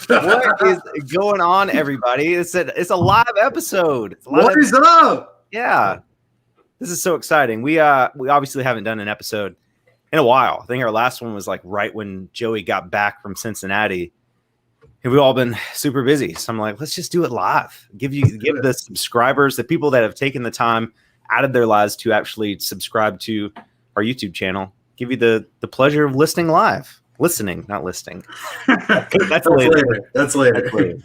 What is going on, everybody? It's a live episode. What is up? Yeah, this is so exciting. We obviously haven't done an episode in a while. I think our last one was like right when Joey got back from Cincinnati, and we've all been super busy. So I'm like, let's just do it live. Give the subscribers, the people that have taken the time out of their lives to actually subscribe to our YouTube channel, give you the pleasure of listening live. Listening, not listing. That's later. That's later.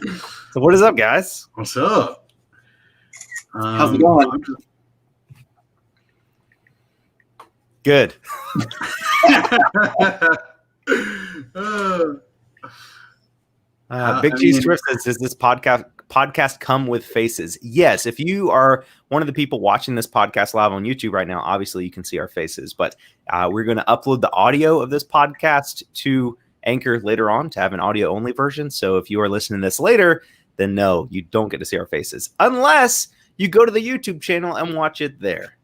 So what is up, guys? What's up? How's it going? Good. Big Cheese Swift says, does this podcast come with faces? Yes. If you are one of the people watching this podcast live on YouTube right now, obviously you can see our faces, but we're going to upload the audio of this podcast to Anchor later on to have an audio only version. So if you are listening to this later, then no, you don't get to see our faces unless you go to the YouTube channel and watch it there.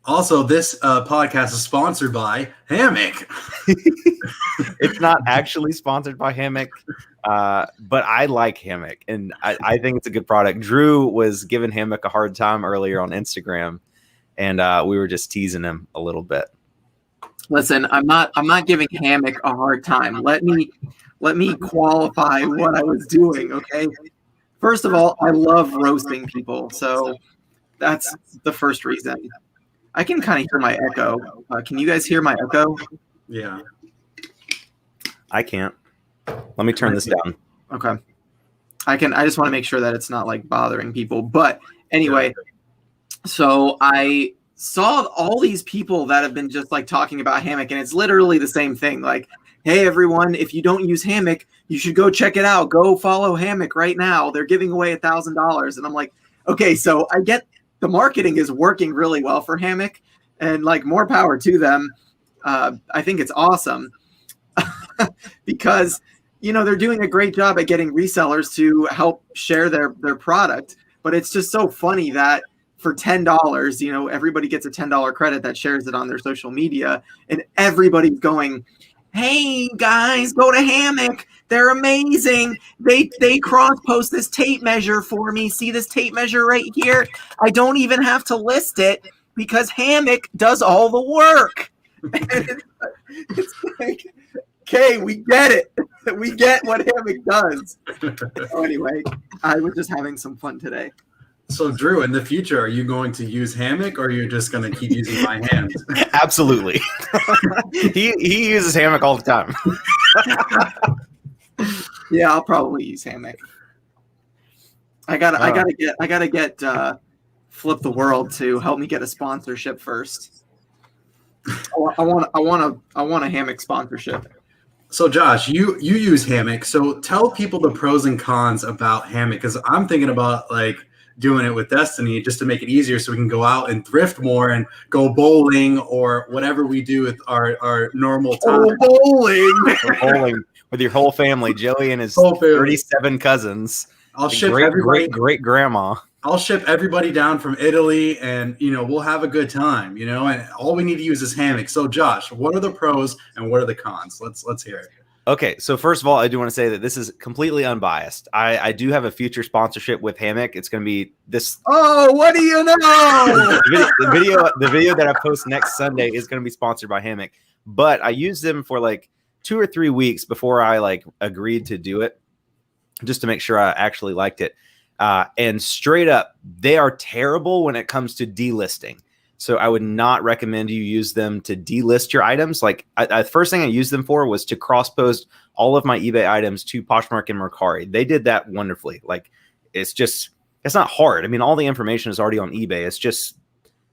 Also, this podcast is sponsored by Hammock. It's not actually sponsored by Hammock, but I like Hammock, and I think it's a good product. Drew was giving Hammock a hard time earlier on Instagram, and we were just teasing him a little bit. Listen, I'm not giving Hammock a hard time. Let me qualify what I was doing, okay? First of all, I love roasting people, so that's the first reason. I can kind of hear my echo. Can you guys hear my echo? Yeah. I can't. Let me turn this down. Okay. I just want to make sure that it's not like bothering people. But anyway, so I saw all these people that have been just like talking about Hammock, and it's literally the same thing. Like, hey, everyone, if you don't use Hammock, you should go check it out. Go follow Hammock right now. They're giving away $1,000. And I'm like, okay, so I get the marketing is working really well for Hammock, and like more power to them. I think it's awesome because, you know, they're doing a great job at getting resellers to help share their product. But it's just so funny that for $10, you know, everybody gets a $10 credit that shares it on their social media, and everybody's going, hey guys, go to Hammock. They're amazing. They cross-post this tape measure for me. See this tape measure right here? I don't even have to list it because Hammock does all the work. And it's like, okay, we get it. We get what Hammock does. So anyway, I was just having some fun today. So, Drew, in the future, are you going to use Hammock, or are you just going to keep using my hand? Absolutely. He uses Hammock all the time. Yeah, I'll probably use Hammock. I gotta get Flip the World to help me get a sponsorship first. I want a Hammock sponsorship. So, Josh, you use Hammock. So, tell people the pros and cons about Hammock, because I'm thinking about like doing it with Destiny just to make it easier so we can go out and thrift more and go bowling or whatever we do with our normal time. Bowling with your whole family, Joey and his 37 cousins. I'll ship great grandma. I'll ship everybody down from Italy, and you know we'll have a good time. You know, and all we need to use is Hammock. So, Josh, what are the pros and what are the cons? Let's hear it. Okay, so first of all, I do want to say that this is completely unbiased. I do have a future sponsorship with Hammock. It's going to be this. Oh, what do you know? the video that I post next Sunday is going to be sponsored by Hammock. But I used them for like 2 or 3 weeks before I like agreed to do it, just to make sure I actually liked it. And straight up, they are terrible when it comes to delisting. So I would not recommend you use them to delist your items. Like the first thing I used them for was to cross-post all of my eBay items to Poshmark and Mercari. They did that wonderfully. Like it's not hard. I mean, all the information is already on eBay. It's just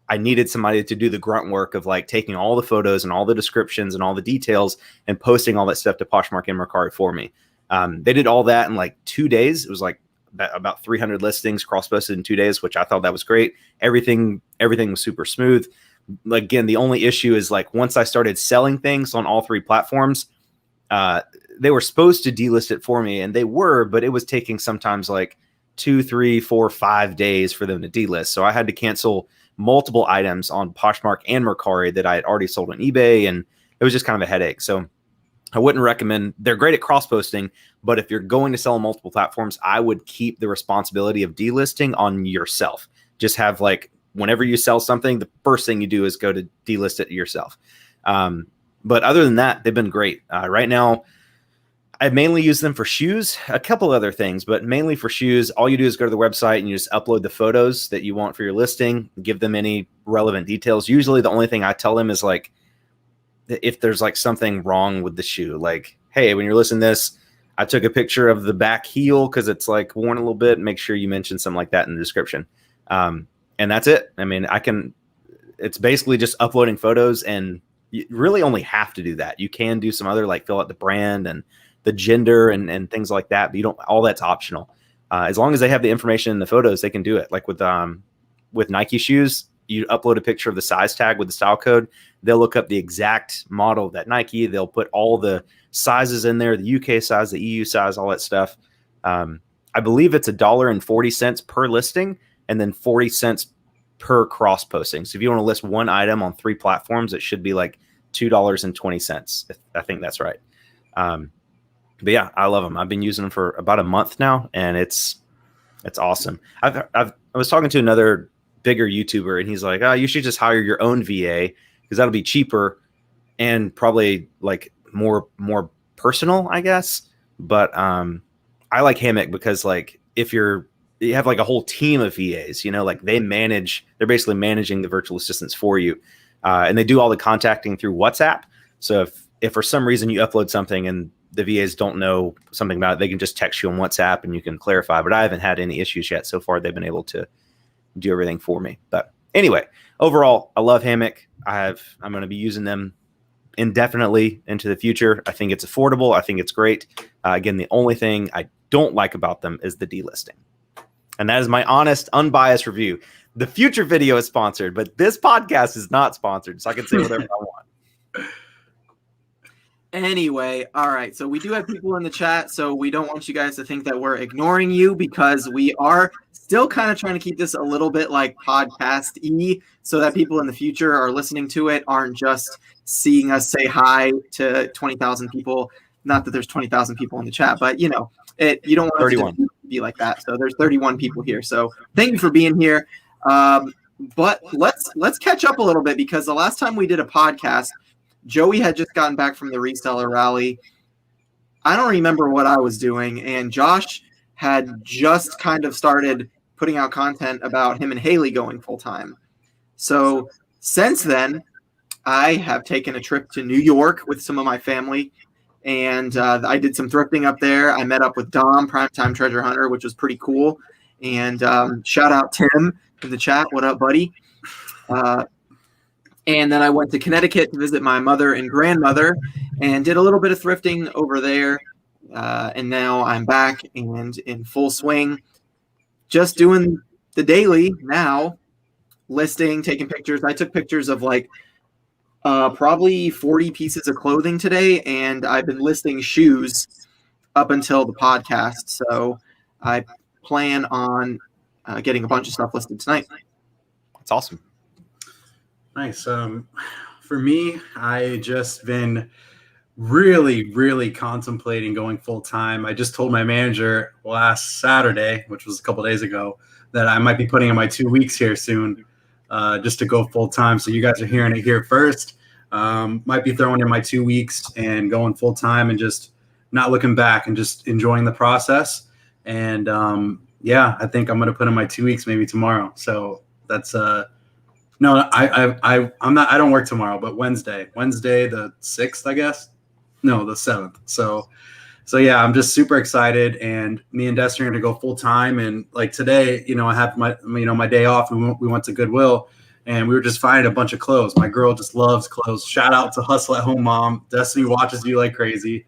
I needed somebody to do the grunt work of like taking all the photos and all the descriptions and all the details and posting all that stuff to Poshmark and Mercari for me. They did all that in like 2 days. It was like about 300 listings cross-posted in 2 days, which I thought that was great. Everything was super smooth. Again, the only issue is like once I started selling things on all 3 platforms, they were supposed to delist it for me, and they were, but it was taking sometimes like 2, 3, 4, 5 days for them to delist. So I had to cancel multiple items on Poshmark and Mercari that I had already sold on eBay, and it was just kind of a headache. So I wouldn't recommend. They're great at cross posting, but if you're going to sell on multiple platforms, I would keep the responsibility of delisting on yourself. Just have like whenever you sell something, the first thing you do is go to delist it yourself. But other than that, they've been great. Right now, I mainly use them for shoes, a couple other things, but mainly for shoes. All you do is go to the website and you just upload the photos that you want for your listing, give them any relevant details. Usually the only thing I tell them is like, if there's like something wrong with the shoe, like, hey, when you're listing this, I took a picture of the back heel because it's like worn a little bit. Make sure you mention something like that in the description. And that's it. I mean, it's basically just uploading photos, and you really only have to do that. You can do some other, like fill out the brand and the gender and things like that, but you don't, all that's optional. As long as they have the information in the photos, they can do it. Like with Nike shoes, you upload a picture of the size tag with the style code. They'll look up the exact model of that Nike. They'll put all the sizes in there, the UK size, the EU size, all that stuff. I believe it's $1.40 per listing and then 40 cents per cross posting. So if you want to list one item on 3 platforms, it should be like $2.20. I think that's right. But yeah, I love them. I've been using them for about a month now, and it's awesome. I was talking to another bigger YouTuber, and he's like, "Oh, you should just hire your own VA because that'll be cheaper and probably like more personal, I guess." But I like Hammock because like if you have like a whole team of VAs, like they're basically managing the virtual assistants for you, and they do all the contacting through WhatsApp. So if for some reason you upload something and the VAs don't know something about it, they can just text you on WhatsApp and you can clarify. But I haven't had any issues yet. So far, they've been able to do everything for me. But anyway, overall, I love Hammock. I'm going to be using them indefinitely into the future. I think it's affordable. I think it's great. Again, the only thing I don't like about them is the delisting. And that is my honest, unbiased review. The future video is sponsored, but this podcast is not sponsored, so I can say whatever I want. Anyway, all right. So we do have people in the chat, so we don't want you guys to think that we're ignoring you because we are still kind of trying to keep this a little bit like podcast-y so that people in the future are listening to it, aren't just seeing us say hi to 20,000 people. Not that there's 20,000 people in the chat, but you don't want 31 to be like that. So there's 31 people here. So thank you for being here. But let's catch up a little bit because the last time we did a podcast, Joey had just gotten back from the reseller rally. I don't remember what I was doing, and Josh had just kind of started putting out content about him and Haley going full-time. So since then, I have taken a trip to New York with some of my family, and I did some thrifting up there. I met up with Dom, Primetime Treasure Hunter, which was pretty cool. And shout out Tim in the chat. What up, buddy? And then I went to Connecticut to visit my mother and grandmother and did a little bit of thrifting over there. And now I'm back and in full swing, just doing the daily now, listing, taking pictures. I took pictures of like probably 40 pieces of clothing today, and I've been listing shoes up until the podcast. So I plan on getting a bunch of stuff listed tonight. That's awesome. Nice. For me, I just been really, really contemplating going full time. I just told my manager last Saturday, which was a couple days ago, that I might be putting in my 2 weeks here soon, just to go full time. So you guys are hearing it here first. Might be throwing in my 2 weeks and going full time and just not looking back and just enjoying the process. And yeah, I think I'm going to put in my 2 weeks maybe tomorrow. So that's no, I'm not. I don't work tomorrow, but Wednesday the 6th, I guess. No, the 7th. So yeah, I'm just super excited, and me and Destiny are gonna go full time. And like today, I have my day off, and we went to Goodwill, and we were just finding a bunch of clothes. My girl just loves clothes. Shout out to Hustle at Home Mom. Destiny watches you like crazy.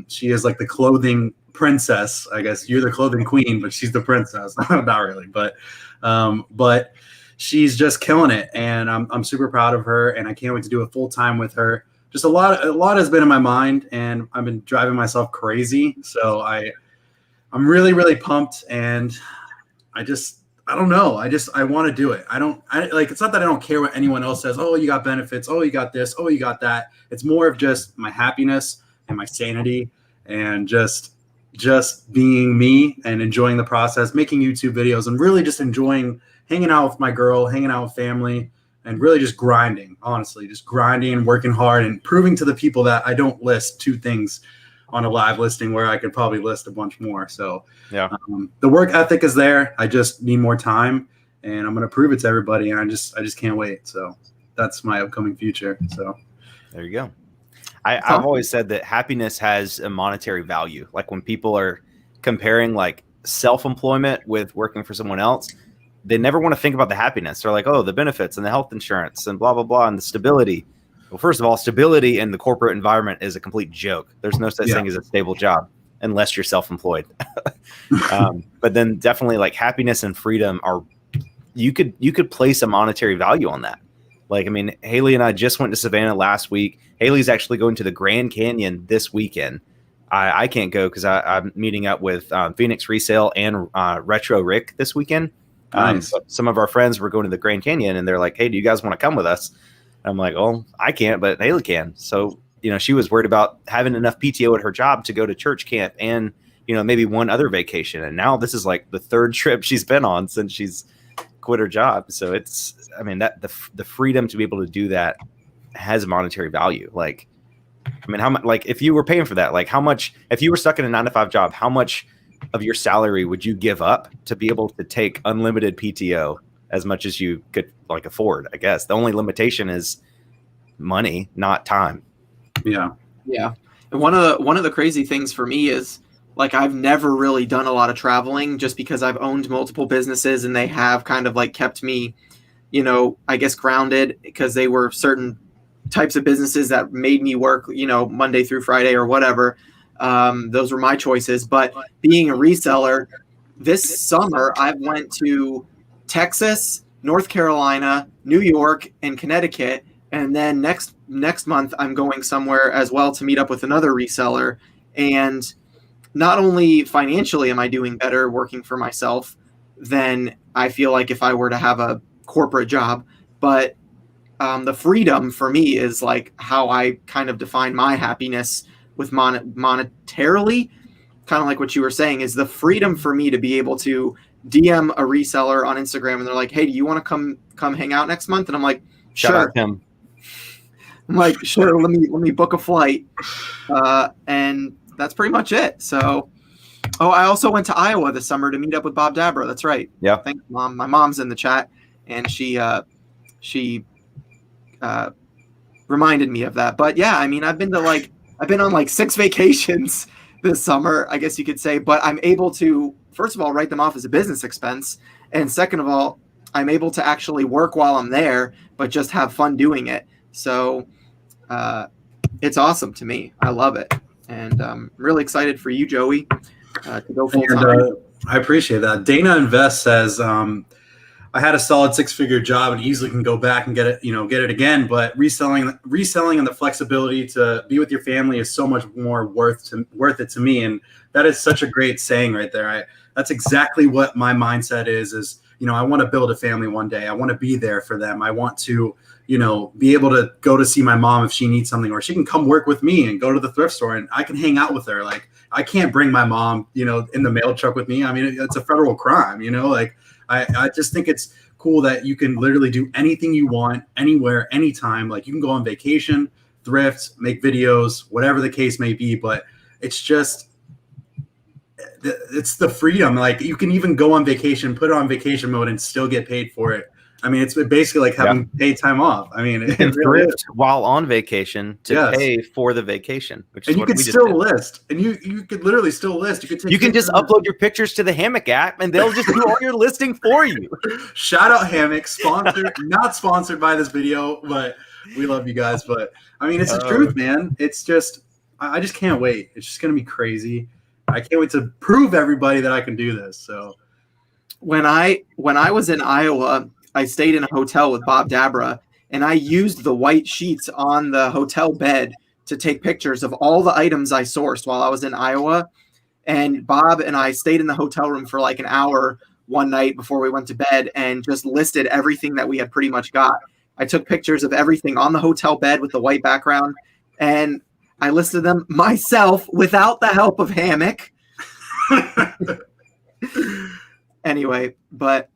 She is like the clothing princess. I guess you're the clothing queen, but she's the princess. Not really, but she's just killing it, and I'm super proud of her, and I can't wait to do it full time with her. Just a lot has been in my mind, and I've been driving myself crazy. So I'm really, really pumped, and I don't know. I want to do it. It's not that I don't care what anyone else says. Oh, you got benefits. Oh, you got this. Oh, you got that. It's more of just my happiness, and my sanity, and just being me and enjoying the process, making YouTube videos, and really just enjoying hanging out with my girl, hanging out with family, and really just grinding, honestly, just grinding and working hard and proving to the people that I don't list 2 things on a live listing where I could probably list a bunch more. So yeah, the work ethic is there. I just need more time, and I'm going to prove it to everybody. And I just can't wait. So that's my upcoming future. So there you go. I've always said that happiness has a monetary value. Like when people are comparing like self-employment with working for someone else, they never want to think about the happiness. They're like, oh, the benefits and the health insurance and blah, blah, blah, and the stability. Well, first of all, stability in the corporate environment is a complete joke. There's no such thing as a stable job unless you're self-employed. But then definitely like happiness and freedom are, you could place a monetary value on that. Like, I mean, Haley and I just went to Savannah last week. Haley's actually going to the Grand Canyon this weekend. I can't go because I'm meeting up with Phoenix Resale and Retro Rick this weekend. Nice. Some of our friends were going to the Grand Canyon, and they're like, hey, do you guys want to come with us? I'm like, oh, I can't, but Haley can. So, she was worried about having enough PTO at her job to go to church camp and, maybe one other vacation. And now this is like the 3rd trip she's been on since she's quit her job. So that the freedom to be able to do that has monetary value. Like, I mean, how much, like if you were paying for that, like how much, if you were stuck in a 9-to-5 job, how much of your salary would you give up to be able to take unlimited PTO as much as you could like afford? I guess the only limitation is money, not time. Yeah. Yeah. And one of the crazy things for me is like I've never really done a lot of traveling just because I've owned multiple businesses and they have kind of like kept me, I guess grounded because they were certain types of businesses that made me work, Monday through Friday or whatever. Those were my choices. But being a reseller, this summer I went to Texas, North Carolina, New York, and Connecticut. And then next month I'm going somewhere as well to meet up with another reseller. And not only financially am I doing better working for myself than I feel like if I were to have a corporate job, but the freedom for me is like how I kind of define my happiness with monetarily, kind of like what you were saying, is the freedom for me to be able to DM a reseller on Instagram and they're like, hey, do you want to come hang out next month? And I'm like, sure. Shout out him. I'm like, sure, let me book a flight. And that's pretty much it. So, I also went to Iowa this summer to meet up with Bob Dabra. That's right. Yeah. Thanks, Mom. My mom's in the chat, and she reminded me of that. But yeah, I mean, I've been on like 6 vacations this summer, I guess you could say. But I'm able to, first of all, write them off as a business expense, and second of all, I'm able to actually work while I'm there, but just have fun doing it. So it's awesome to me. I love it. And I'm really excited for you, Joey, to go full time. I appreciate that. Dana Invest says, I had a solid 6-figure job and easily can go back and get it again. But reselling and the flexibility to be with your family is so much more worth it to me. And that is such a great saying right there. That's exactly what my mindset is, I want to build a family one day. I want to be there for them. I want to, be able to go to see my mom if she needs something, or she can come work with me and go to the thrift store and I can hang out with her. Like I can't bring my mom, in the mail truck with me. I mean, it's a federal crime, like I just think it's cool that you can literally do anything you want, anywhere, anytime. Like you can go on vacation, thrift, make videos, whatever the case may be. But it's the freedom. Like you can even go on vacation, put it on vacation mode and still get paid for it. I mean, it's basically like having paid time off. I mean, it and really thrift while on vacation to pay for the vacation, which is and you what can we still just did. list, and you could literally still list. You can just upload your pictures to the Hammock app, and they'll just do all your listing for you. Shout out Hammock, sponsored, not sponsored by this video, but we love you guys. But I mean, it's the truth, man. It's just, I just can't wait. It's just gonna be crazy. I can't wait to prove everybody that I can do this. So when I was in Iowa, I stayed in a hotel with Bob Dabra, and I used the white sheets on the hotel bed to take pictures of all the items I sourced while I was in Iowa. And Bob and I stayed in the hotel room for like an hour one night before we went to bed and just listed everything that we had pretty much got. I took pictures of everything on the hotel bed with the white background. And I listed them myself without the help of Hammock. Anyway, but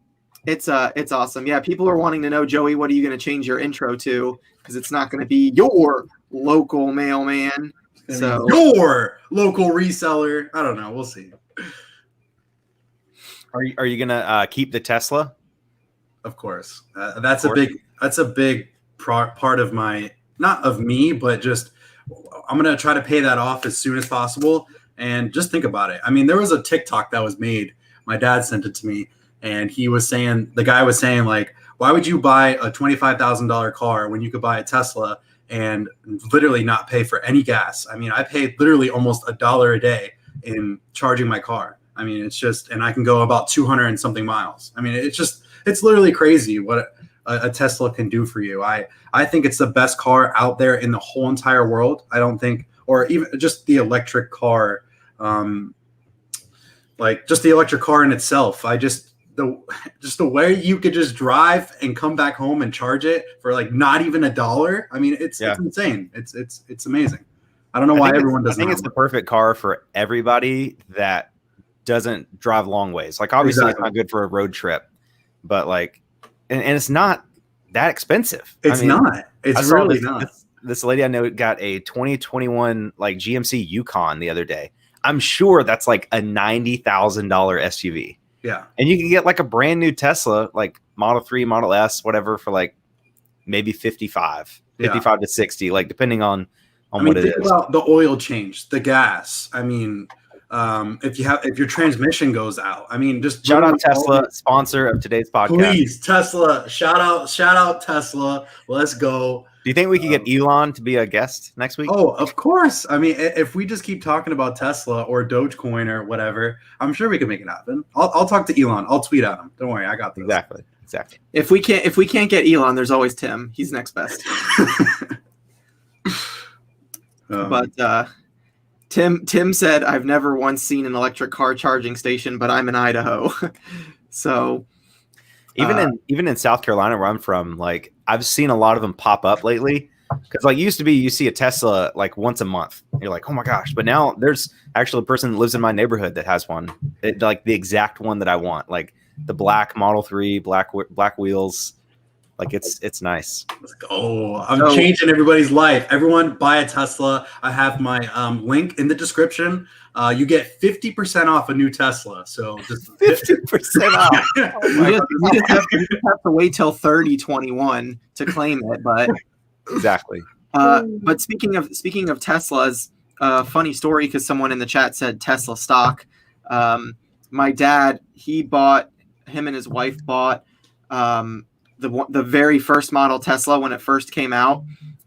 it's awesome. Yeah, people are wanting to know, Joey, what are you going to change your intro to? Because it's not going to be your local mailman. So your local reseller. I don't know. We'll see. Are you gonna keep the Tesla? Of course. That's a big part of my, not of me, but just I'm gonna try to pay that off as soon as possible. And just think about it. I mean, there was a TikTok that was made. My dad sent it to me, and the guy was saying like, why would you buy a $25,000 car when you could buy a Tesla and literally not pay for any gas? I mean, I paid literally almost $1 a day in charging my car. I mean, it's just, and I can go about 200 and something miles. I mean, it's literally crazy what a Tesla can do for you. I think it's the best car out there in the whole entire world. I don't think, or even just the electric car, like just the electric car in itself. The way you could just drive and come back home and charge it for like not even $1. I mean, it's insane. It's amazing. I don't know why everyone doesn't. I think it's the perfect car for everybody that doesn't drive long ways. Like obviously It's not good for a road trip, but like, and it's not that expensive. It's not. It's really not. This lady I know got a 2021 like GMC Yukon the other day. I'm sure that's like a $90,000 SUV. Yeah. And you can get like a brand new Tesla, like Model 3, Model S, whatever, for like maybe 55 to 60, like depending on what it is. Think about the oil change, the gas. I mean, if your transmission goes out, I mean, just shout out Tesla, sponsor of today's podcast. Please, Tesla, shout out Tesla. Let's go. Do you think we could get Elon to be a guest next week? Oh, of course. I mean, if we just keep talking about Tesla or Dogecoin or whatever, I'm sure we can make it happen. I'll talk to Elon. I'll tweet at him. Don't worry, I got this. Exactly. If we can't get Elon, there's always Tim. He's next best. But Tim said, I've never once seen an electric car charging station, but I'm in Idaho. So even in South Carolina where I'm from, like I've seen a lot of them pop up lately. Because like used to be, you see a Tesla like once a month. You're like, oh my gosh. But now there's actually a person that lives in my neighborhood that has one. Like the exact one that I want. Like the black Model 3, black wheels. Like it's nice. Let's go. I'm changing everybody's life. Everyone buy a Tesla. I have my link in the description. You get 50% off a new Tesla. So just 50% off. You just have to wait till 3021 to claim it, but exactly. But speaking of Teslas, funny story because someone in the chat said Tesla stock. My dad, him and his wife bought the very first model Tesla when it first came out,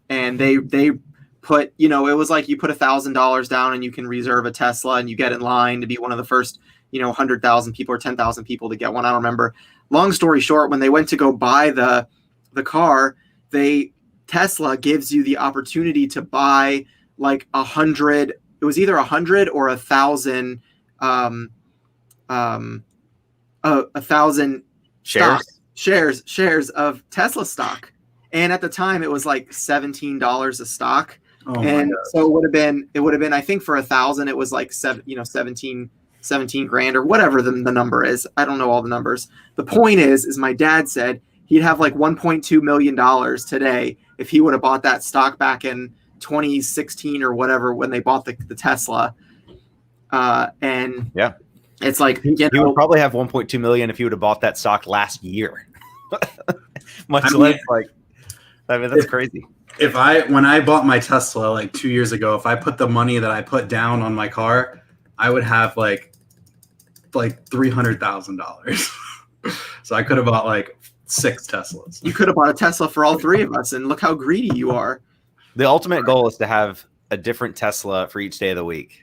and they put, it was like you put $1,000 down and you can reserve a Tesla and you get in line to be one of the first 100,000 people or 10,000 people to get one. I don't remember. Long story short, when they went to go buy the car, Tesla gives you the opportunity to buy like 100. It was either 100 or 1,000 1,000 shares of Tesla stock. And at the time it was like $17 a stock. Oh, and so it would have been, I think for 1,000, it was like 17 grand or whatever the number is. I don't know all the numbers. The point is my dad said he'd have like $1.2 million today if he would have bought that stock back in 2016 or whatever, when they bought the Tesla. And yeah, it's like, he would probably have 1.2 million if he would have bought that stock last year. Less, like, I mean, that's crazy. When I bought my Tesla like 2 years ago, if I put the money that I put down on my car, I would have like $300,000. So I could have bought like 6 Teslas. You could have bought a Tesla for all 3 of us, and look how greedy you are. The ultimate goal is to have a different Tesla for each day of the week.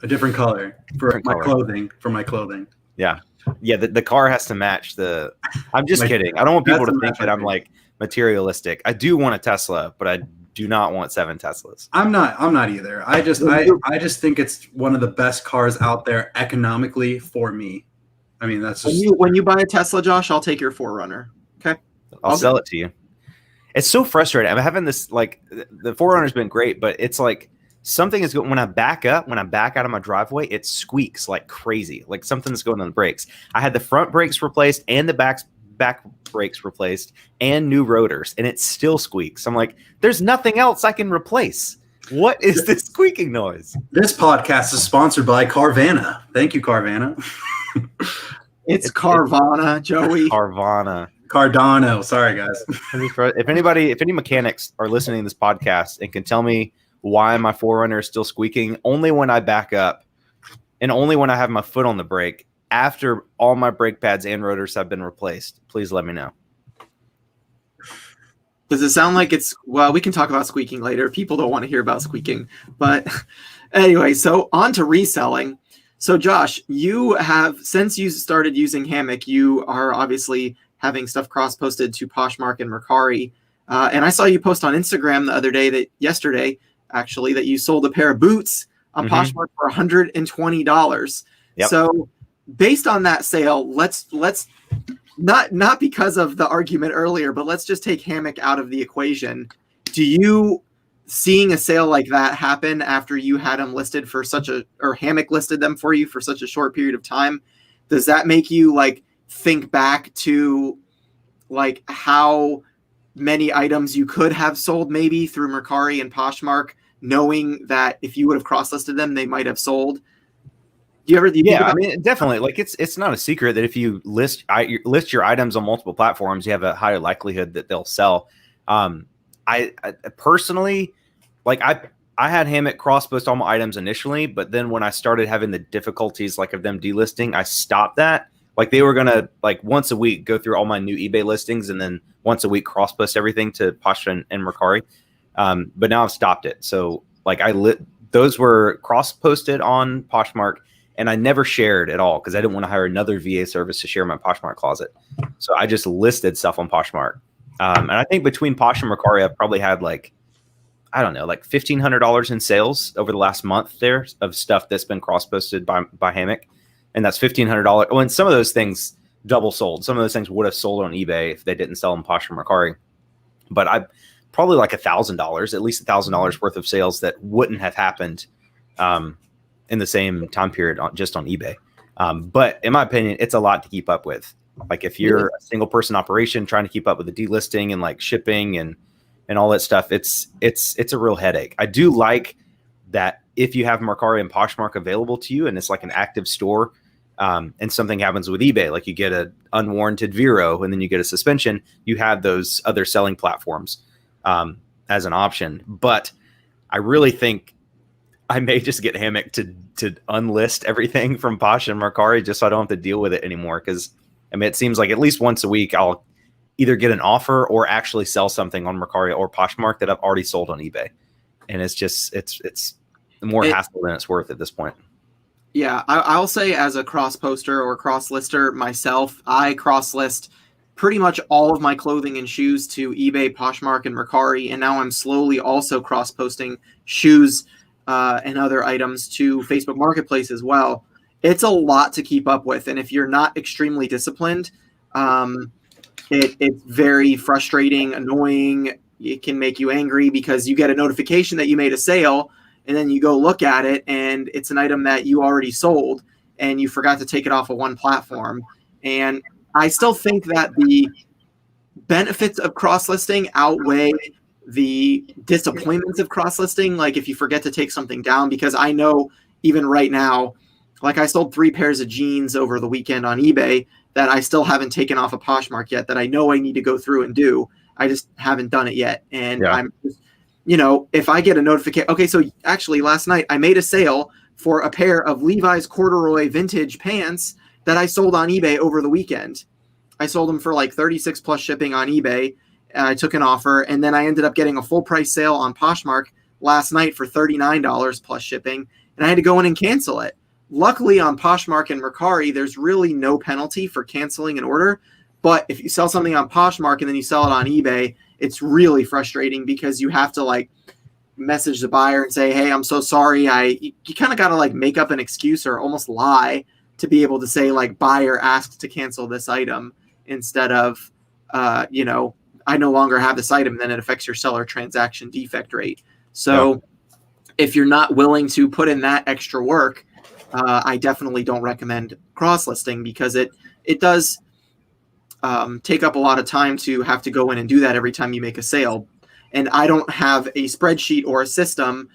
A different color for my clothing. Yeah. Yeah, the car has to match the. I'm just kidding. I don't want people to think that I'm like materialistic. I do want a Tesla, but I do not want 7 Teslas. I'm not either. I just think it's one of the best cars out there economically for me. I mean, that's just when you buy a Tesla, Josh, I'll take your 4Runner. Okay, I'll sell it to you. It's so frustrating. I'm having this, like, the 4Runner's been great, but it's like something is going, when I back up, when I back out of my driveway, it squeaks like crazy, like something's going on the brakes. I had the front brakes replaced and the back brakes replaced and new rotors, and it still squeaks. I'm like, there's nothing else I can replace. What is this squeaking noise? This podcast is sponsored by Carvana. Thank you, Carvana. It's Carvana, Joey. Carvana. Cardano. Sorry, guys. If any mechanics are listening to this podcast and can tell me why my 4Runner is still squeaking, only when I back up and only when I have my foot on the brake after all my brake pads and rotors have been replaced, please let me know. Does it sound like it's, well, we can talk about squeaking later. People don't want to hear about squeaking. But anyway, so on to reselling. So Josh, you have, since you started using Hammock, you are obviously having stuff cross-posted to Poshmark and Mercari. And I saw you post on Instagram the other day, yesterday, actually, that you sold a pair of boots on Poshmark for $120. Yep. So based on that sale, let's not because of the argument earlier, but let's just take Hammock out of the equation. Do you, seeing a sale like that happen after you had them listed for or Hammock listed them for you for such a short period of time, does that make you like think back to like how many items you could have sold maybe through Mercari and Poshmark, knowing that if you would have cross-listed them, they might have sold? Yeah, I mean, definitely. Like it's not a secret that if you list your items on multiple platforms, you have a higher likelihood that they'll sell. I personally, like I had Hammock cross-post all my items initially, but then when I started having the difficulties like of them delisting, I stopped that. Like they were gonna like once a week go through all my new eBay listings and then once a week cross-post everything to Posh and Mercari. But now I've stopped it. So like those were cross-posted on Poshmark. And I never shared at all because I didn't want to hire another VA service to share my Poshmark closet. So I just listed stuff on Poshmark. And I think between Posh and Mercari, I've probably had like, I don't know, like $1,500 in sales over the last month there of stuff that's been cross-posted by Hammock. And that's $1,500. Well, and some of those things double sold. Some of those things would have sold on eBay if they didn't sell on Posh or Mercari. But I probably like $1,000, at least $1,000 worth of sales that wouldn't have happened in the same time period just on eBay. But in my opinion, it's a lot to keep up with. Like if you're a single person operation trying to keep up with the delisting and like shipping and all that stuff, it's a real headache. I do like that if you have Mercari and Poshmark available to you and it's like an active store and something happens with eBay, like you get an unwarranted Vero and then you get a suspension, you have those other selling platforms as an option. But I really think I may just get Hammock to unlist everything from Posh and Mercari just so I don't have to deal with it anymore. Because I mean, it seems like at least once a week I'll either get an offer or actually sell something on Mercari or Poshmark that I've already sold on eBay, and it's just it's more hassle than it's worth at this point. Yeah, I'll say as a cross poster or cross lister myself, I cross list pretty much all of my clothing and shoes to eBay, Poshmark, and Mercari, and now I'm slowly also cross posting shoes and other items to Facebook Marketplace as well. It's a lot to keep up with, and if you're not extremely disciplined, it's very frustrating, annoying. It can make you angry because you get a notification that you made a sale, and then you go look at it, and it's an item that you already sold, and you forgot to take it off of one platform. And I still think that the benefits of cross-listing outweigh the disappointments of cross-listing, like if you forget to take something down, because I know even right now, like I sold 3 pairs of jeans over the weekend on eBay that I still haven't taken off of Poshmark yet, that I know I need to go through and do. I just haven't done it yet. And I'm just, if I get a notification, okay, so actually last night I made a sale for a pair of Levi's corduroy vintage pants that I sold on eBay over the weekend. I sold them for like 36 plus shipping on eBay. I took an offer, and then I ended up getting a full price sale on Poshmark last night for $39 plus shipping, and I had to go in and cancel it. Luckily on Poshmark and Mercari, there's really no penalty for canceling an order. But if you sell something on Poshmark and then you sell it on eBay, it's really frustrating because you have to like message the buyer and say, hey, I'm so sorry. You kind of got to like make up an excuse or almost lie to be able to say like buyer asked to cancel this item instead of, I no longer have this item, then it affects your seller transaction defect rate. So if you're not willing to put in that extra work, I definitely don't recommend cross listing, because it does take up a lot of time to have to go in and do that every time you make a sale. And I don't have a spreadsheet or a system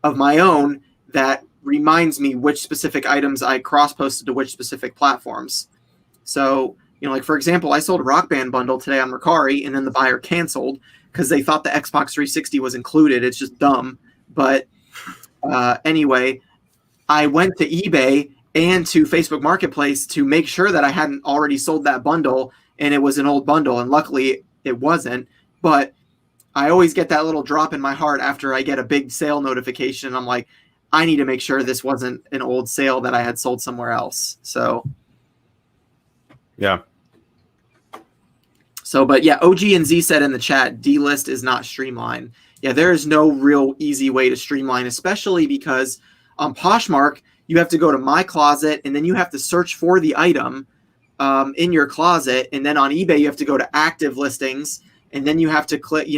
of my own that reminds me which specific items I cross posted to which specific platforms. So, like, for example, I sold a Rock Band bundle today on Mercari, and then the buyer canceled because they thought the Xbox 360 was included. It's just dumb. But anyway, I went to eBay and to Facebook Marketplace to make sure that I hadn't already sold that bundle and it was an old bundle. And luckily it wasn't. But I always get that little drop in my heart after I get a big sale notification. I'm like, I need to make sure this wasn't an old sale that I had sold somewhere else. So, yeah. So, but yeah, OG and Z said in the chat, delist is not streamlined. Yeah, there is no real easy way to streamline, especially because on Poshmark, you have to go to My Closet, and then you have to search for the item in your closet. And then on eBay, you have to go to active listings, and then you have to click,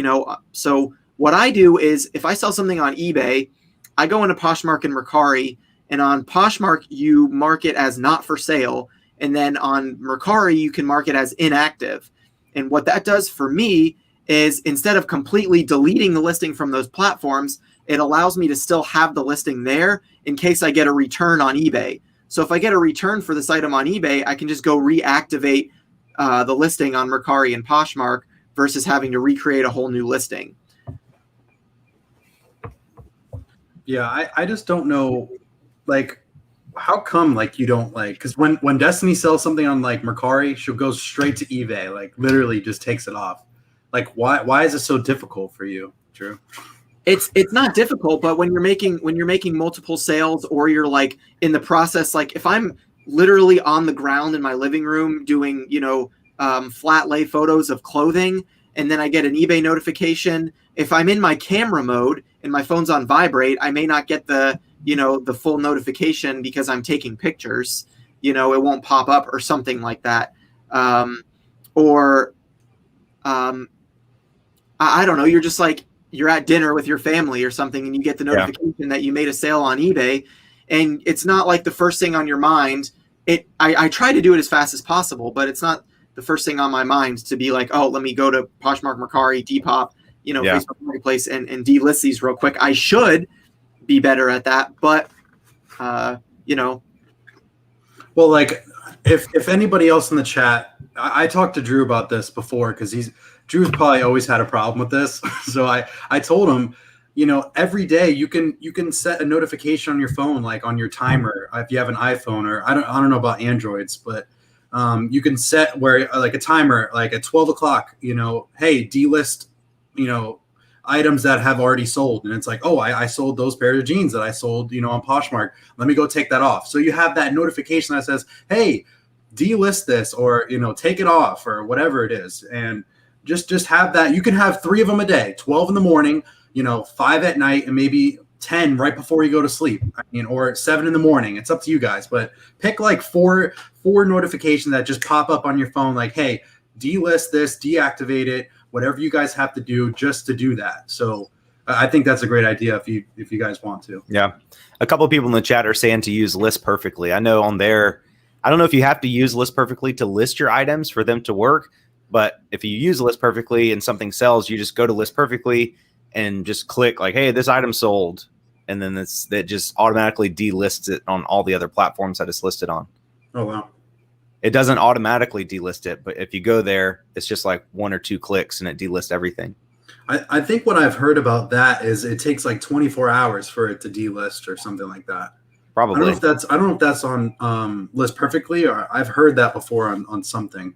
So what I do is, if I sell something on eBay, I go into Poshmark and Mercari, and on Poshmark, you mark it as not for sale. And then on Mercari, you can mark it as inactive. And what that does for me is, instead of completely deleting the listing from those platforms, it allows me to still have the listing there in case I get a return on eBay. So if I get a return for this item on eBay, I can just go reactivate the listing on Mercari and Poshmark versus having to recreate a whole new listing. Yeah, I just don't know, like, how come, like, you don't, like, because when Destiny sells something on, like, Mercari, she'll go straight to eBay, like, literally just takes it off. Like, why is it so difficult for you, Drew? It's not difficult, but when you're making multiple sales, or you're like in the process, like if I'm literally on the ground in my living room doing, flat lay photos of clothing, and then I get an eBay notification, if I'm in my camera mode and my phone's on vibrate, I may not get the full notification because I'm taking pictures, it won't pop up or something like that. I don't know, you're just like, you're at dinner with your family or something, and you get the notification that you made a sale on eBay, and it's not like the first thing on your mind. I try to do it as fast as possible, but it's not the first thing on my mind to be like, oh, let me go to Poshmark, Mercari, Depop, Facebook Marketplace and delist these real quick. I should be better at that, but Well, like, if anybody else in the chat, I talked to Drew about this before, because Drew's probably always had a problem with this. So I told him, every day you can set a notification on your phone, like on your timer, if you have an iPhone, or I don't know about Androids, but you can set where, like, a timer, like at 12 o'clock, hey, delist, items that have already sold. And it's like, oh, I sold those pairs of jeans that I sold, on Poshmark. Let me go take that off. So you have that notification that says, hey, delist this, or, take it off, or whatever it is. And just have that. You can have 3 of them a day, 12 in the morning, 5 at night, and maybe 10 right before you go to sleep. Or 7 in the morning. It's up to you guys, but pick like four notifications that just pop up on your phone. Like, hey, delist this, deactivate it, whatever you guys have to do just to do that. So I think that's a great idea if you guys want to. Yeah. A couple of people in the chat are saying to use List Perfectly. I know on there, I don't know if you have to use List Perfectly to list your items for them to work, but if you use List Perfectly and something sells, you just go to List Perfectly and just click like, hey, this item sold. And then that just automatically delists it on all the other platforms that it's listed on. Oh, wow. It doesn't automatically delist it, but if you go there, it's just like 1 or 2 clicks and it delists everything. I think what I've heard about that is it takes like 24 hours for it to delist or something like that. Probably. I don't know if that's on List Perfectly, or I've heard that before on something.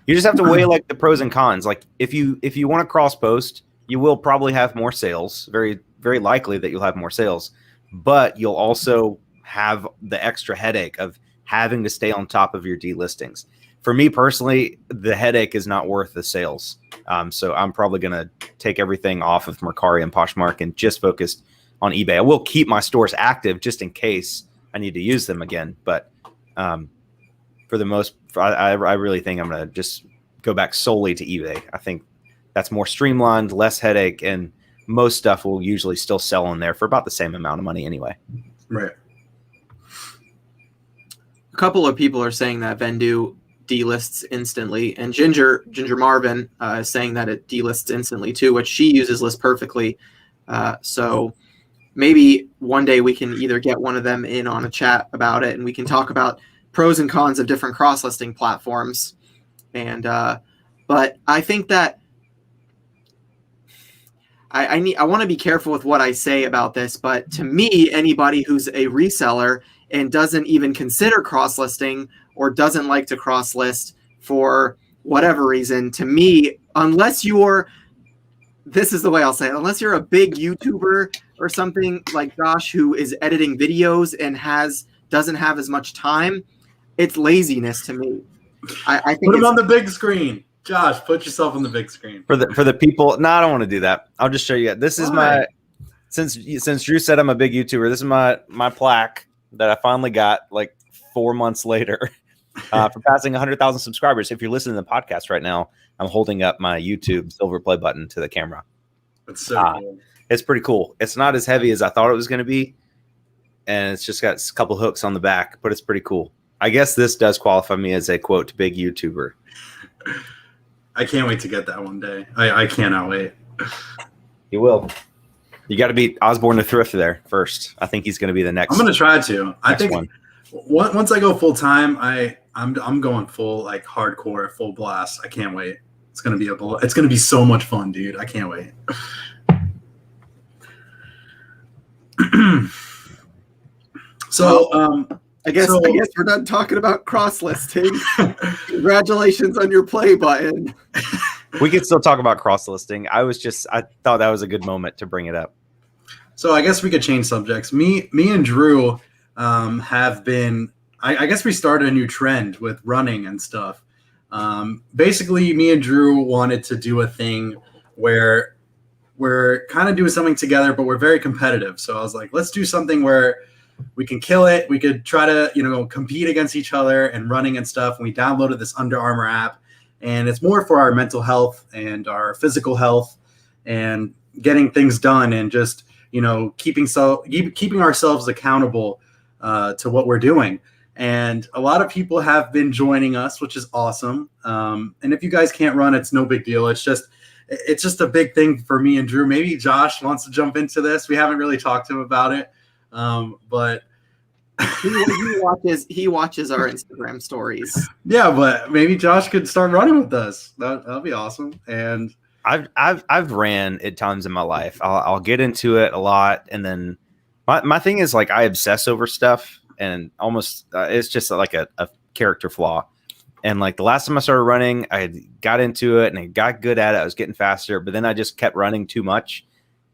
You just have to weigh like the pros and cons. Like if you want to cross post, you will probably have more sales. Very, very likely that you'll have more sales, but you'll also have the extra headache of having to stay on top of your delistings. For me personally, the headache is not worth the sales. So I'm probably going to take everything off of Mercari and Poshmark and just focus on eBay. I will keep my stores active just in case I need to use them again. But for the most, I really think I'm going to just go back solely to eBay. I think that's more streamlined, less headache, and most stuff will usually still sell in there for about the same amount of money anyway. Right. A couple of people are saying that Vendoo delists instantly, and Ginger Marvin is saying that it delists instantly too, which she uses List Perfectly. So maybe one day we can either get one of them in on a chat about it, and we can talk about pros and cons of different cross-listing platforms. And but I think that I want to be careful with what I say about this. But to me, anybody who's a reseller and doesn't even consider cross-listing or doesn't like to cross-list for whatever reason, to me, unless you're, this is the way I'll say it, unless you're a big YouTuber or something like Josh who is editing videos and doesn't have as much time, it's laziness to me. I think put them on the big screen. Josh, put yourself on the big screen. For the people, no, I don't want to do that. I'll just show you. This is my, since Drew said I'm a big YouTuber, this is my plaque that I finally got like 4 months later for passing 100,000 subscribers. If you're listening to the podcast right now, I'm holding up my YouTube silver play button to the camera. It's so cool. It's pretty cool. It's not as heavy as I thought it was going to be, and it's just got a couple hooks on the back, but it's pretty cool. I guess this does qualify me as a, quote, big YouTuber. I can't wait to get that one day. I cannot wait. You will. You got to beat Osborne the Thrift there first. I think he's going to be the next. I'm going to try to. I think one. Once I go full time, I'm going full like hardcore, full blast. I can't wait. It's going to be so much fun, dude. I can't wait. So I guess we're done talking about cross-listing. Congratulations on your play button. We could still talk about cross-listing. I thought that was a good moment to bring it up. So I guess we could change subjects. Me and Drew have been. I guess we started a new trend with running and stuff. Basically, me and Drew wanted to do a thing where we're kind of doing something together, but we're very competitive. So I was like, let's do something where we can kill it. We could try to, compete against each other and running and stuff. And we downloaded this Under Armour app, and it's more for our mental health and our physical health and getting things done and just, keeping ourselves accountable to what we're doing. And a lot of people have been joining us, which is awesome. And if you guys can't run, it's no big deal. It's just a big thing for me and Drew. Maybe Josh wants to jump into this. We haven't really talked to him about it. But he watches our Instagram stories. Yeah, but maybe Josh could start running with us. That'd be awesome. And I've ran at times in my life. I'll get into it a lot, and then my thing is like I obsess over stuff, and almost it's just like a character flaw. And like the last time I started running, I got into it and I got good at it. I was getting faster, but then I just kept running too much.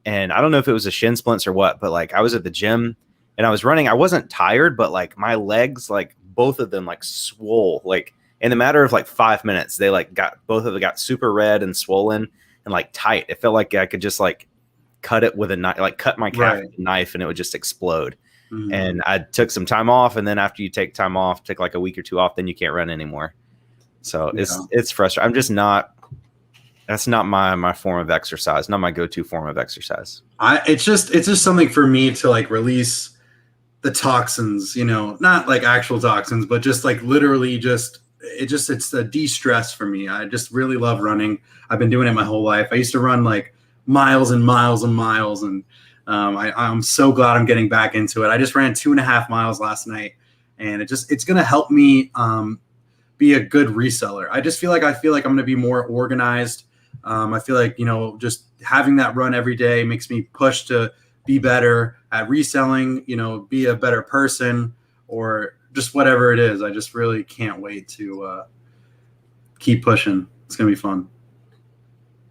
And I don't know if it was a shin splints or what, but like I was at the gym and I was running. I wasn't tired, but like my legs, like both of them like swole, like in a matter of like 5 minutes, they like both of them got super red and swollen and like tight. It felt like I could just like cut it with a knife, like cut my calf with a knife and it would just explode. Mm-hmm. And I took some time off. And then after you take time off, take like a week or two off, then you can't run anymore. So it's frustrating. I'm just that's not my form of exercise, not my go-to form of exercise. It's just something for me to like release the toxins, not like actual toxins, but just like literally it's a de-stress for me. I just really love running. I've been doing it my whole life. I used to run like miles and miles and miles. And I'm so glad I'm getting back into it. I just ran 2.5 miles last night, and it's going to help me be a good reseller. I feel like I'm going to be more organized. I feel like, just having that run every day makes me push to be better at reselling, be a better person, or just whatever it is. I just really can't wait to keep pushing. It's going to be fun.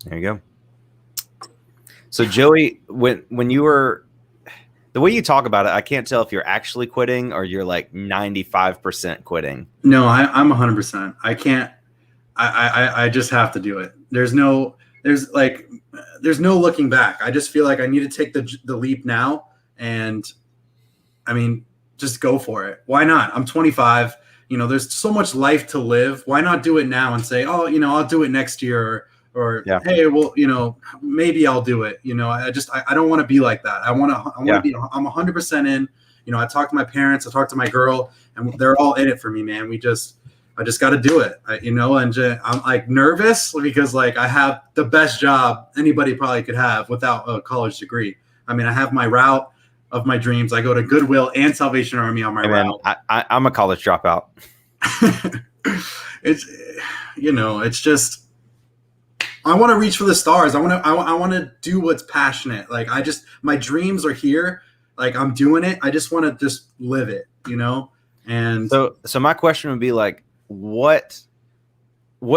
There you go. So Joey, when you were, the way you talk about it, I can't tell if you're actually quitting or you're like 95% quitting. No, I'm 100%. I can't. I just have to do it. There's no looking back. I just feel like I need to take the leap now, and I mean, just go for it. Why not? I'm 25. There's so much life to live. Why not do it now and say, oh, I'll do it next year, or or Yeah. hey, well, maybe I'll do it. I don't want to be like that. I want to be. I'm 100% in. I talked to my parents, I talked to my girl, and they're all in it for me, man. I just got to do it, and I'm like nervous because like I have the best job anybody probably could have without a college degree. I mean, I have my route of my dreams. I go to Goodwill and Salvation Army on my route. I'm a college dropout. It's just, I want to reach for the stars. I want to do what's passionate. Like my dreams are here. Like I'm doing it. I just want to just live it, And so my question would be like, what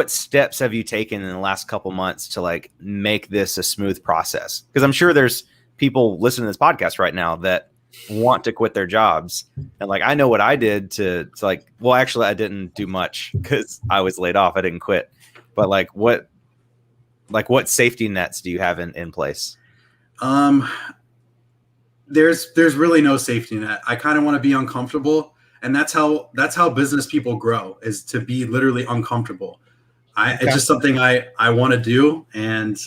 steps have you taken in the last couple months to like make this a smooth process? Because I'm sure there's people listening to this podcast right now that want to quit their jobs. And like, I know what I did to like, well, actually I didn't do much because I was laid off. I didn't quit. But like, what safety nets do you have in place? There's really no safety net. I kind of want to be uncomfortable. And that's how business people grow, is to be literally uncomfortable. It's just something I want to do, and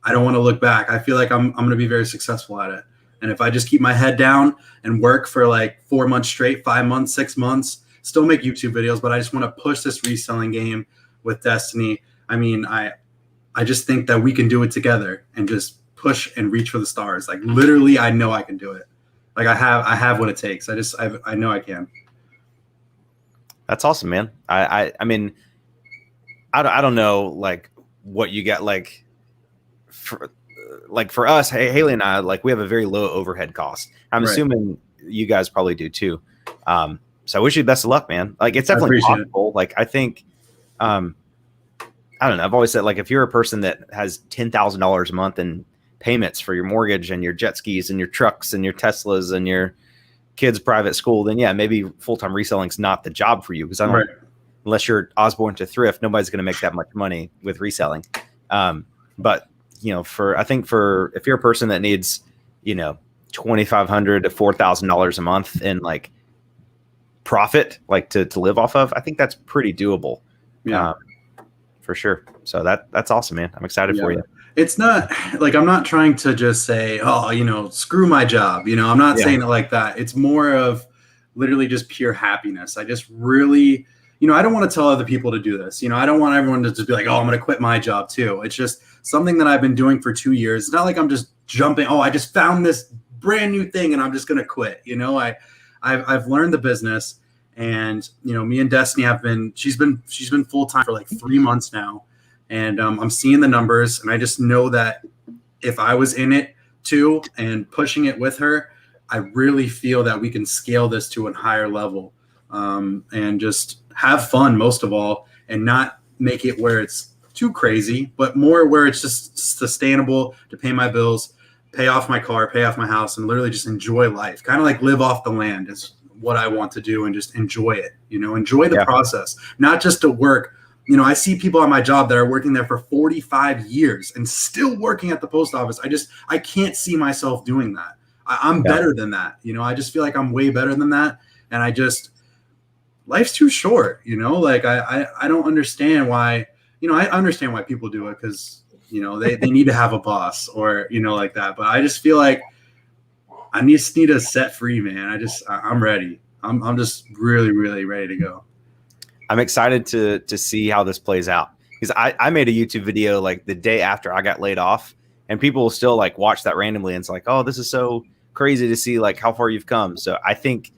I don't want to look back. I feel like I'm going to be very successful at it. And if I just keep my head down and work for like 4 months straight, 5 months, 6 months, still make YouTube videos, but I just want to push this reselling game with Destiny. I mean, I just think that we can do it together and just push and reach for the stars. Like literally, I know I can do it. Like I have what it takes. I know I can. That's awesome, man. I mean, I don't know like what you got like for us, Haley and I, like we have a very low overhead cost. I'm assuming you guys probably do too. So I wish you the best of luck, man. Like it's definitely possible. Like I think, I don't know. I've always said like if you're a person that has $10,000 a month in payments for your mortgage and your jet skis and your trucks and your Teslas and your kids' private school, then yeah, maybe full-time reselling is not the job for you, because I don't, unless you're Osborne to Thrift, nobody's going to make that much money with reselling. But I think if you're a person that needs, $2,500 to $4,000 a month in like profit, like to live off of, I think that's pretty doable. Yeah, for sure. So that's awesome, man. I'm excited for you. It's not like I'm not trying to just say, screw my job. I'm not saying it like that. It's more of literally just pure happiness. I just really, I don't want to tell other people to do this. I don't want everyone to just be like, oh, I'm going to quit my job too. It's just something that I've been doing for 2 years. It's not like I'm just jumping. Oh, I just found this brand new thing and I'm just going to quit. I've learned the business, and, me and Destiny she's been full-time for like 3 months now. And I'm seeing the numbers, and I just know that if I was in it too and pushing it with her, I really feel that we can scale this to a higher level, and just have fun most of all, and not make it where it's too crazy, but more where it's just sustainable to pay my bills, pay off my car, pay off my house, and literally just enjoy life. Kind of like live off the land is what I want to do, and just enjoy it, enjoy the process, not just to work. I see people on my job that are working there for 45 years and still working at the post office. I can't see myself doing that. I'm better than that. I just feel like I'm way better than that. And life's too short, like I don't understand why, I understand why people do it, because, they need to have a boss or, like that. But I just feel like I just need to set free, man. I'm ready. I'm just really, really ready to go. I'm excited to see how this plays out, because I made a YouTube video like the day after I got laid off, and people will still like watch that randomly, and it's like, oh, this is so crazy to see like how far you've come. So I think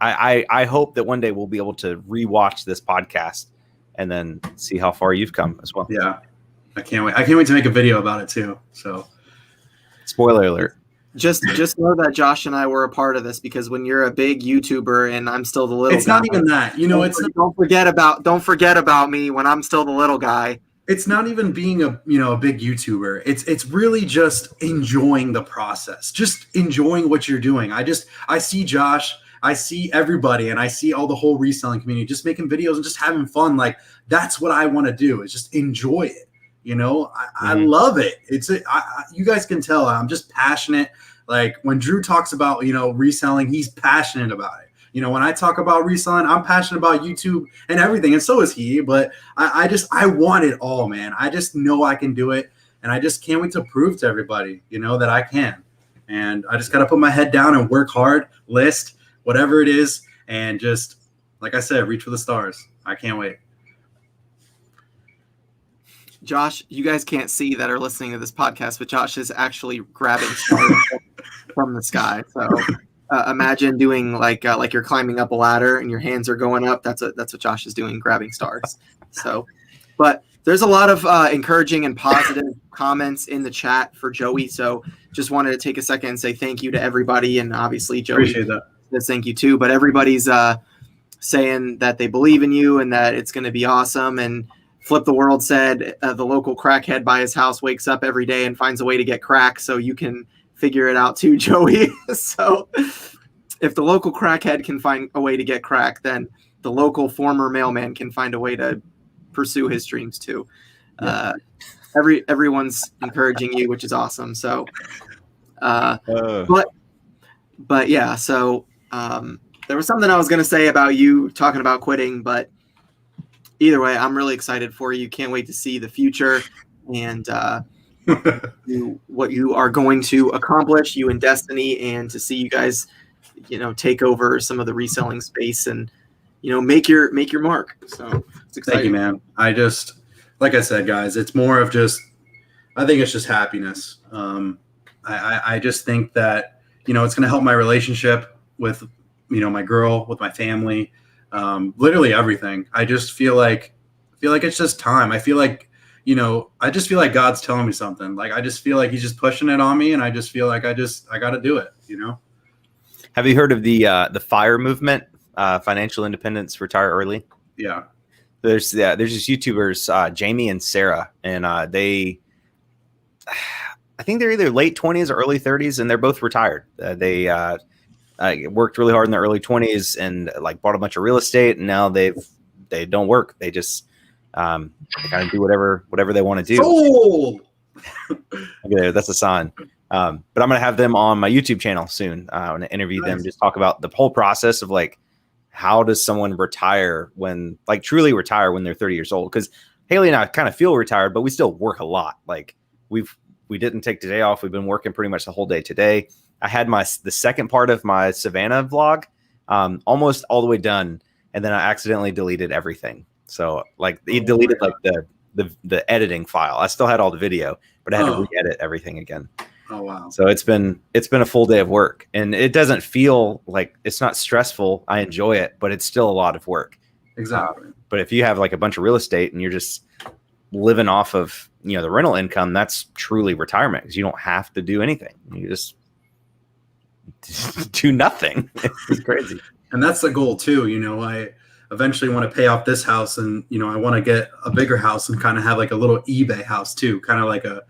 I hope that one day we'll be able to rewatch this podcast and then see how far you've come as well. Yeah, I can't wait. I can't wait to make a video about it too. So, spoiler alert. Just know that Josh and I were a part of this, because when you're a big YouTuber and I'm still the little guy. It's not even that. Don't forget about me when I'm still the little guy. It's not even being a big YouTuber. It's really just enjoying the process. Just enjoying what you're doing. I see Josh, I see everybody, and I see all the whole reselling community just making videos and just having fun. Like that's what I want to do, is just enjoy it. I love it. You guys can tell I'm just passionate. Like when Drew talks about, reselling, he's passionate about it. You know, when I talk about reselling, I'm passionate about YouTube and everything, and so is he. But I want it all, man. I just know I can do it, and I just can't wait to prove to everybody, you know, that I can. And I just got to put my head down and work hard, list whatever it is, and just, like I said, reach for the stars. I can't wait. Josh, you guys can't see that are listening to this podcast, but Josh is actually grabbing stars from the sky. So imagine doing like you're climbing up a ladder and your hands are going up. That's what Josh is doing, grabbing stars. So, but there's a lot of encouraging and positive comments in the chat for Joey. So just wanted to take a second and say thank you to everybody. And obviously Joey Appreciate that. says thank you too, but everybody's saying that they believe in you and that it's going to be awesome. And Flip the World said the local crackhead by his house wakes up every day and finds a way to get crack. So you can figure it out too, Joey. So if the local crackhead can find a way to get crack, then the local former mailman can find a way to pursue his dreams too. Yeah. Everyone's encouraging you, which is awesome. So, but yeah, so there was something I was going to say about you talking about quitting, but either way, I'm really excited for you. Can't wait to see the future and what you are going to accomplish, you and Destiny, and to see you guys, you know, take over some of the reselling space and, you know, make your mark. So it's exciting. Thank you, man. I just, like I said, guys, it's more of just, I think it's just happiness. I just think that, you know, it's going to help my relationship with, you know, my girl, with my family, literally everything. I just feel like it's just time. I feel like, you know, I just feel like God's telling me something. Like, I just feel like he's just pushing it on me, and I just feel like I got to do it, you know? Have you heard of the FIRE movement, financial independence, retire early? Yeah. There's these YouTubers, Jamie and Sarah, and I think they're either late 20s or early 30s, and they're both retired. They worked really hard in their early 20s and like bought a bunch of real estate, and now they don't work. They just kind of do whatever they want to do. Sold! Okay, that's a sign. But I'm going to have them on my YouTube channel soon. I want to interview them, just talk about the whole process of like, how does someone retire truly retire when they're 30 years old? Because Haley and I kind of feel retired, but we still work a lot. Like we didn't take today off. We've been working pretty much the whole day today. I had the second part of my Savannah vlog almost all the way done, and then I accidentally deleted everything. So like it deleted like the editing file. I still had all the video, but I had to re-edit everything again. Oh wow! So it's been a full day of work, and it doesn't feel like, it's not stressful. I enjoy it, but it's still a lot of work. Exactly. But if you have like a bunch of real estate and you're just living off of, you know, the rental income, that's truly retirement, because you don't have to do anything. You just do nothing. It's crazy. And that's the goal too. You know, I eventually want to pay off this house, and, you know, I want to get a bigger house and kind of have like a little eBay house too, kind of like a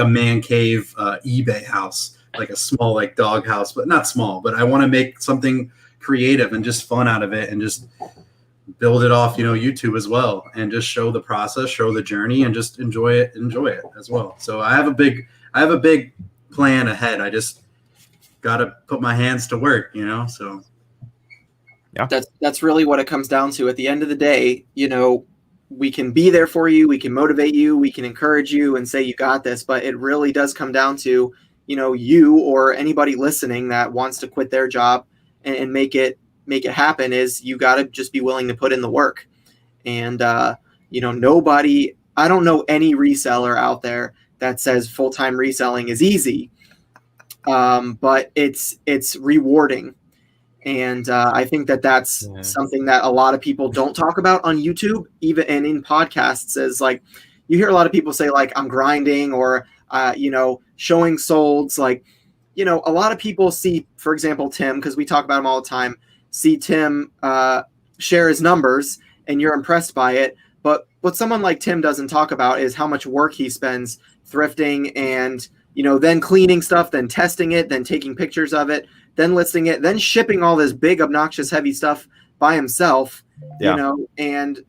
man cave eBay house, like a small like dog house, but not small. But I want to make something creative and just fun out of it, and just build it off, you know, YouTube as well, and just show the process, show the journey, and just enjoy it as well. So I have a big plan ahead. I just got to put my hands to work, you know. So yeah, that's really what it comes down to. At the end of the day, you know, we can be there for you, we can motivate you, we can encourage you and say you got this, but it really does come down to, you know, you or anybody listening that wants to quit their job and make it happen, is you got to just be willing to put in the work. And you know, I don't know any reseller out there that says full-time reselling is easy, but it's rewarding. And I think that's something that a lot of people don't talk about on YouTube, even and in podcasts. Is like, you hear a lot of people say like, I'm grinding, or you know, showing solds. Like, you know, a lot of people see, for example, Tim, because we talk about him all the time, see Tim share his numbers, and you're impressed by it. But what someone like Tim doesn't talk about is how much work he spends thrifting, and, you know, then cleaning stuff, then testing it, then taking pictures of it, then listing it, then shipping all this big, obnoxious, heavy stuff by himself, you know, and,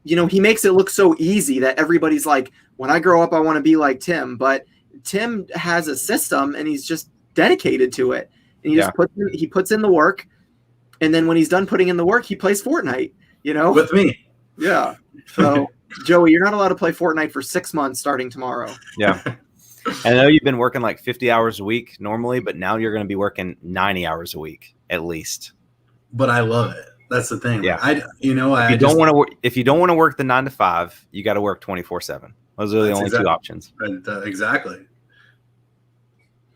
you know, he makes it look so easy that everybody's like, when I grow up, I want to be like Tim. But Tim has a system, and he's just dedicated to it. And he just puts in the work, and then when he's done putting in the work, he plays Fortnite. You know, With me. yeah. So Joey, you're not allowed to play Fortnite for 6 months starting tomorrow. Yeah. I know you've been working like 50 hours a week normally, but now you're going to be working 90 hours a week at least. But I love it. That's the thing. Yeah. If you don't want to work, if you don't want to work the 9 to 5, you got to work 24/7. Those are the only two options. Exactly.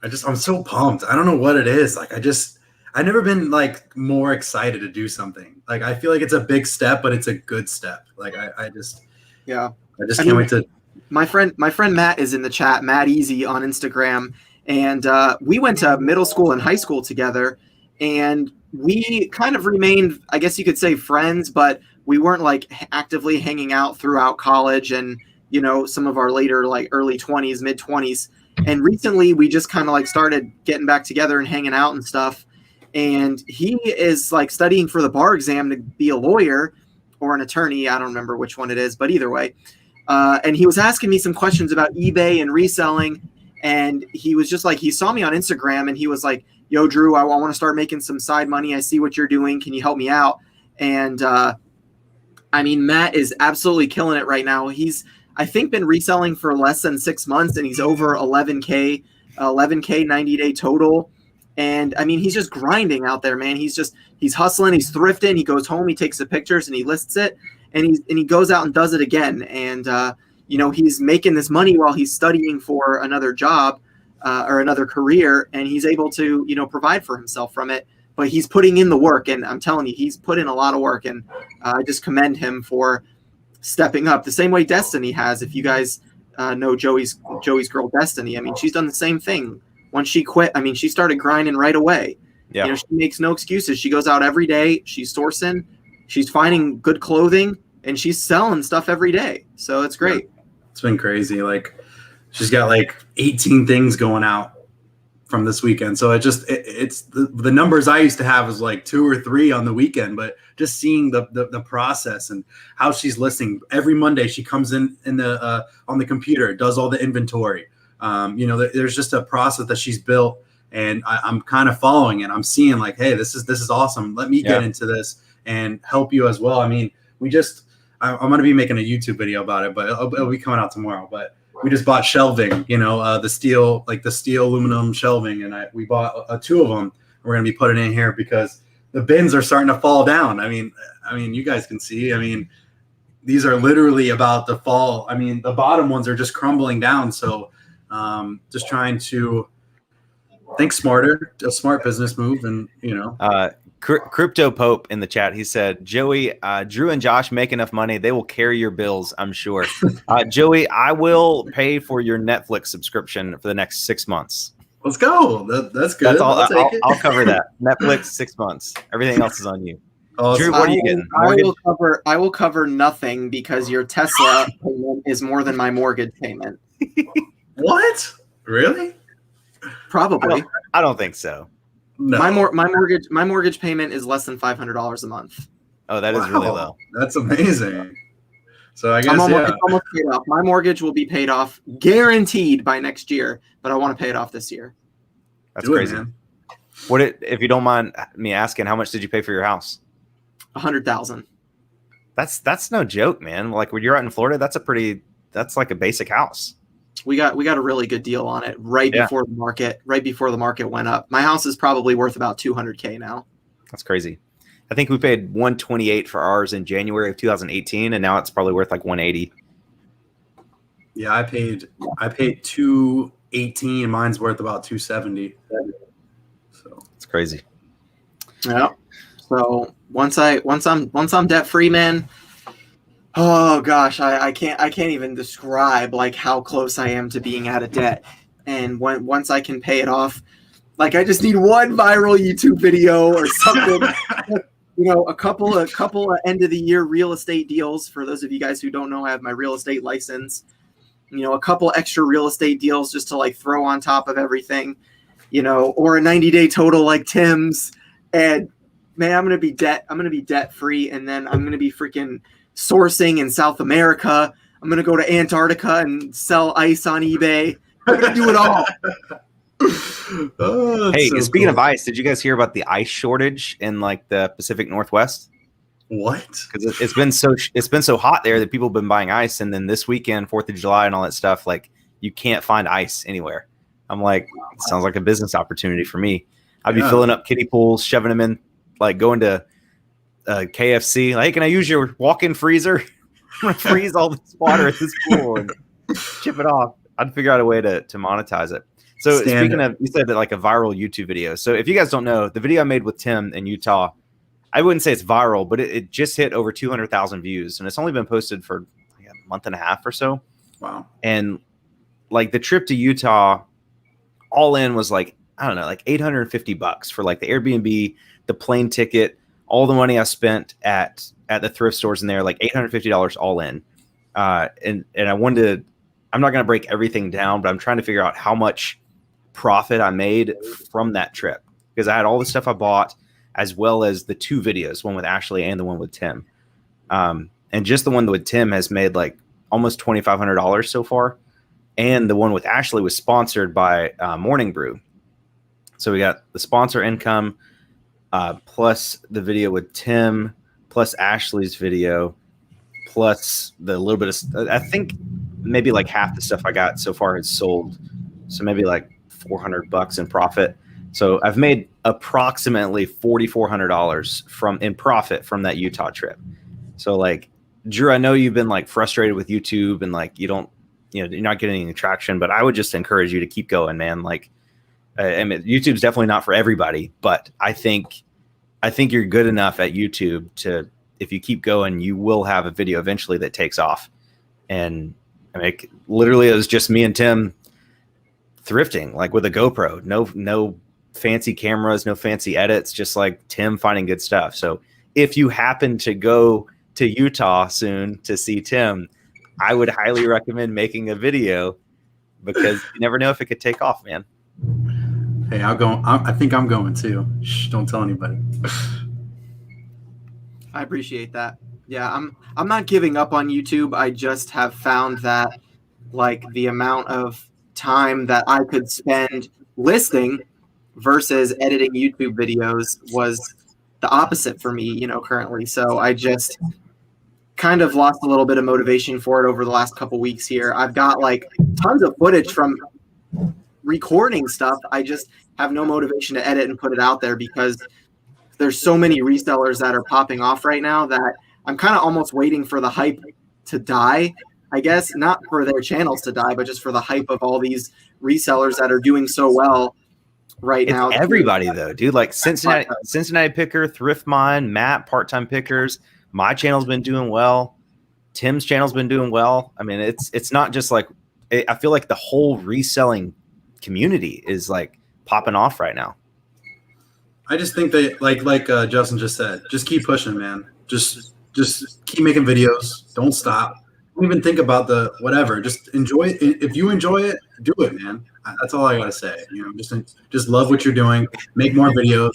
I'm so pumped. I don't know what it is. Like, I've never been like more excited to do something. Like, I feel like it's a big step, but it's a good step. Like, I just can't wait to. My friend Matt is in the chat, Matt Easy on Instagram. And we went to middle school and high school together, and we kind of remained, I guess you could say, friends, but we weren't like actively hanging out throughout college and, you know, some of our later, like early 20s, mid 20s. And recently we just kind of like started getting back together and hanging out and stuff. And he is like studying for the bar exam to be a lawyer or an attorney. I don't remember which one it is, but either way. And he was asking me some questions about eBay and reselling. And he was just like, he saw me on Instagram and he was like, yo, Drew, I want to start making some side money. I see what you're doing. Can you help me out? And I mean, Matt is absolutely killing it right now. He's, I think, been reselling for less than 6 months, and he's over 11K 90-day total. And I mean, he's just grinding out there, man. He's hustling, he's thrifting. He goes home, he takes the pictures and he lists it, and he goes out and does it again. And you know, he's making this money while he's studying for another job or another career, and he's able to, you know, provide for himself from it. But he's putting in the work, and I'm telling you, he's put in a lot of work, and I just commend him for stepping up the same way Destiny has. If you guys know Joey's girl Destiny, I mean, she's done the same thing. Once she quit, I mean, she started grinding right away. Yeah. You know, she makes no excuses. She goes out every day. She's sourcing. She's finding good clothing, and she's selling stuff every day. So it's great. Yeah. It's been crazy. Like, she's got like 18 things going out from this weekend. So it's the numbers I used to have was like 2 or 3 on the weekend, but just seeing the process and how she's listing every Monday, she comes in the on the computer, does all the inventory. You know, there's just a process that she's built, and I'm kind of following it. I'm seeing like, hey, this is awesome. Let me get into this and help you as well. I mean, I'm going to be making a YouTube video about it, but it'll be coming out tomorrow. But we just bought shelving, you know, the steel aluminum shelving, and we bought 2 of them. We're going to be putting in here because the bins are starting to fall down. I mean, you guys can see. I mean, these are literally about to fall. I mean, the bottom ones are just crumbling down. So, just trying to think smarter, a smart business move, and you know. Crypto Pope in the chat, he said, Joey, Drew and Josh make enough money, they will carry your bills, I'm sure. Joey, I will pay for your Netflix subscription for the next 6 months. Let's go. That's good. That's all. I'll cover that. Netflix 6 months. Everything else is on you. Drew, what are you getting? I will cover nothing because your Tesla payment is more than my mortgage payment. What? Really? Probably. I don't think so. No. My mortgage payment is less than $500 a month. Oh, that is really low. That's amazing. So I guess it's almost paid off. My mortgage will be paid off guaranteed by next year, but I want to pay it off this year. That's crazy. If you don't mind me asking, how much did you pay for your house? $100,000. That's no joke, man. Like when you're out in Florida, that's like a basic house. We got a really good deal on it right before the market went up. My house is probably worth about $200K now. That's crazy. I think we paid $128 for ours in January of 2018, and now it's probably worth like $180. Yeah, I paid $218. Mine's worth about $270. So it's crazy. Yeah. So once I'm debt free, man. Oh gosh, I can't even describe like how close I am to being out of debt. And once I can pay it off, like I just need one viral YouTube video or something. You know, a couple of end of the year real estate deals. For those of you guys who don't know, I have my real estate license. You know, a couple extra real estate deals just to like throw on top of everything. You know, or a 90-day total like Tim's. And man, I'm gonna be debt free, and then I'm gonna be freaking sourcing in South America. I'm gonna go to Antarctica and sell ice on eBay. I'm gonna do it all. Oh, that's Hey, so speaking cool. of ice, did you guys hear about the ice shortage in like the Pacific Northwest? What? Because it's been so hot there that people have been buying ice, and then this weekend, 4th of July, and all that stuff, like you can't find ice anywhere. I'm like, it sounds like a business opportunity for me. I'd be Yeah. filling up kiddie pools, shoving them in, like going to KFC. Like, hey, can I use your walk-in freezer? I'm gonna freeze all this water at this pool and chip it off. I'd figure out a way to monetize it. So speaking of, you said that like a viral YouTube video. So if you guys don't know, the video I made with Tim in Utah, I wouldn't say it's viral, but it just hit over 200,000 views, and it's only been posted for like a month and a half or so. Wow. And like the trip to Utah, all in was like, I don't know, like $850 for like the Airbnb, the plane ticket, all the money I spent at the thrift stores in there, like $850 all in. And I wanted to, I'm not going to break everything down, but I'm trying to figure out how much profit I made from that trip, because I had all the stuff I bought, as well as the two videos, one with Ashley and the one with Tim. And just the one with Tim has made like almost $2,500 so far. And the one with Ashley was sponsored by Morning Brew. So we got the sponsor income, plus the video with Tim, plus Ashley's video, plus the little bit of, I think maybe like half the stuff I got so far is sold. So maybe like $400 in profit. So I've made approximately $4,400 in profit from that Utah trip. So like, Drew, I know you've been like frustrated with YouTube and like you're not getting any traction, but I would just encourage you to keep going, man. Like, I mean, YouTube's definitely not for everybody, but I think you're good enough at YouTube to, if you keep going, you will have a video eventually that takes off. And I mean, literally it was just me and Tim thrifting, like with a GoPro, no fancy cameras, no fancy edits, just like Tim finding good stuff. So if you happen to go to Utah soon to see Tim, I would highly recommend making a video, because you never know if it could take off, man. Hey, I'll go. I think I'm going too. Shh, don't tell anybody. I appreciate that. Yeah, I'm not giving up on YouTube. I just have found that like the amount of time that I could spend listing versus editing YouTube videos was the opposite for me, currently. So I just kind of lost a little bit of motivation for it over the last couple weeks here. I've got like tons of footage from recording stuff. I just have no motivation to edit and put it out there, because there's so many resellers that are popping off right now that I'm kind of almost waiting for the hype to die. I guess not for their channels to die, but just for the hype of all these resellers that are doing so well right It's now. everybody though, dude. Like Cincinnati Picker, Thrift Mine, Matt, Part-Time Pickers. My channel's been doing well. Tim's channel's been doing well. I mean, it's not just like, I feel like the whole reselling community is like popping off right now. I just think that, like Justin just said, just keep pushing, man. Just keep making videos. Don't stop. Don't even think about the whatever. Just enjoy it. If you enjoy it, do it, man. That's all I gotta say. Just love what you're doing. Make more videos.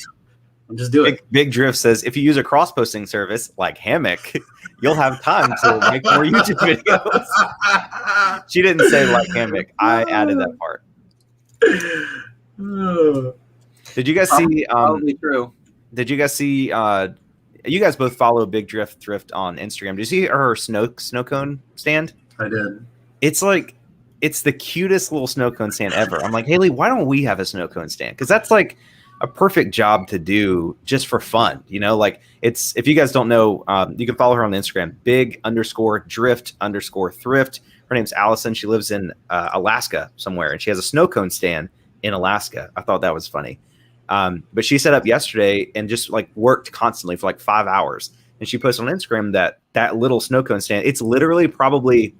And just do it. Big Drift says, if you use a cross-posting service like Hammock, you'll have time to make more YouTube videos. She didn't say like Hammock. I added that part. Did you guys see? Probably true. Did you guys see? You guys both follow Big Drift Thrift on Instagram. Did you see her snow cone stand? I did. It's like, it's the cutest little snow cone stand ever. I'm like, Haley, why don't we have a snow cone stand? Because that's like a perfect job to do just for fun. Like it's, if you guys don't know, you can follow her on Instagram, big_drift_thrift. Her name's Allison. She lives in Alaska somewhere, and she has a snow cone stand in Alaska. I thought that was funny. But she set up yesterday and just like worked constantly for like 5 hours. And she posted on Instagram that little snow cone stand, it's literally probably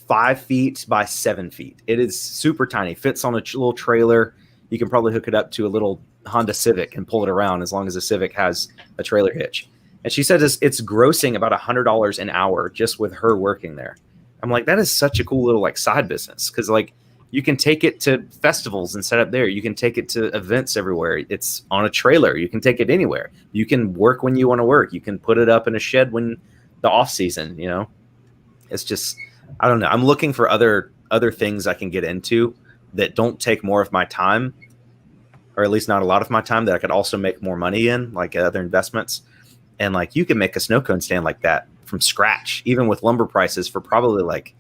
5 feet by 7 feet. It is super tiny, fits on a little trailer. You can probably hook it up to a little Honda Civic and pull it around, as long as the Civic has a trailer hitch. And she said it's grossing about $100 an hour just with her working there. I'm like, that is such a cool little like side business, because like you can take it to festivals and set up there. You can take it to events everywhere. It's on a trailer. You can take it anywhere. You can work when you want to work. You can put it up in a shed when the off season. It's just, I don't know. I'm looking for other things I can get into that don't take more of my time, or at least not a lot of my time, that I could also make more money in, like other investments. And like you can make a snow cone stand like that from scratch, even with lumber prices, for probably like,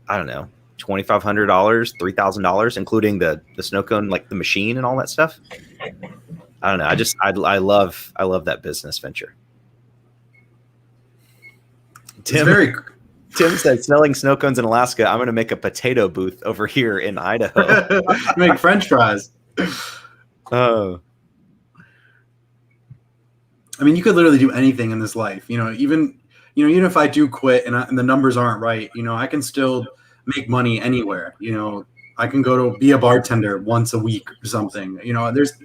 I don't know, $2,500, $3,000, including the snow cone, like the machine and all that stuff. I don't know. I love that business venture. Tim said, selling snow cones in Alaska. I'm going to make a potato booth over here in Idaho. Make French fries. Oh, I mean, you could literally do anything in this life. Even if I do quit and the numbers aren't right, I can still make money anywhere. I can go to be a bartender once a week or something.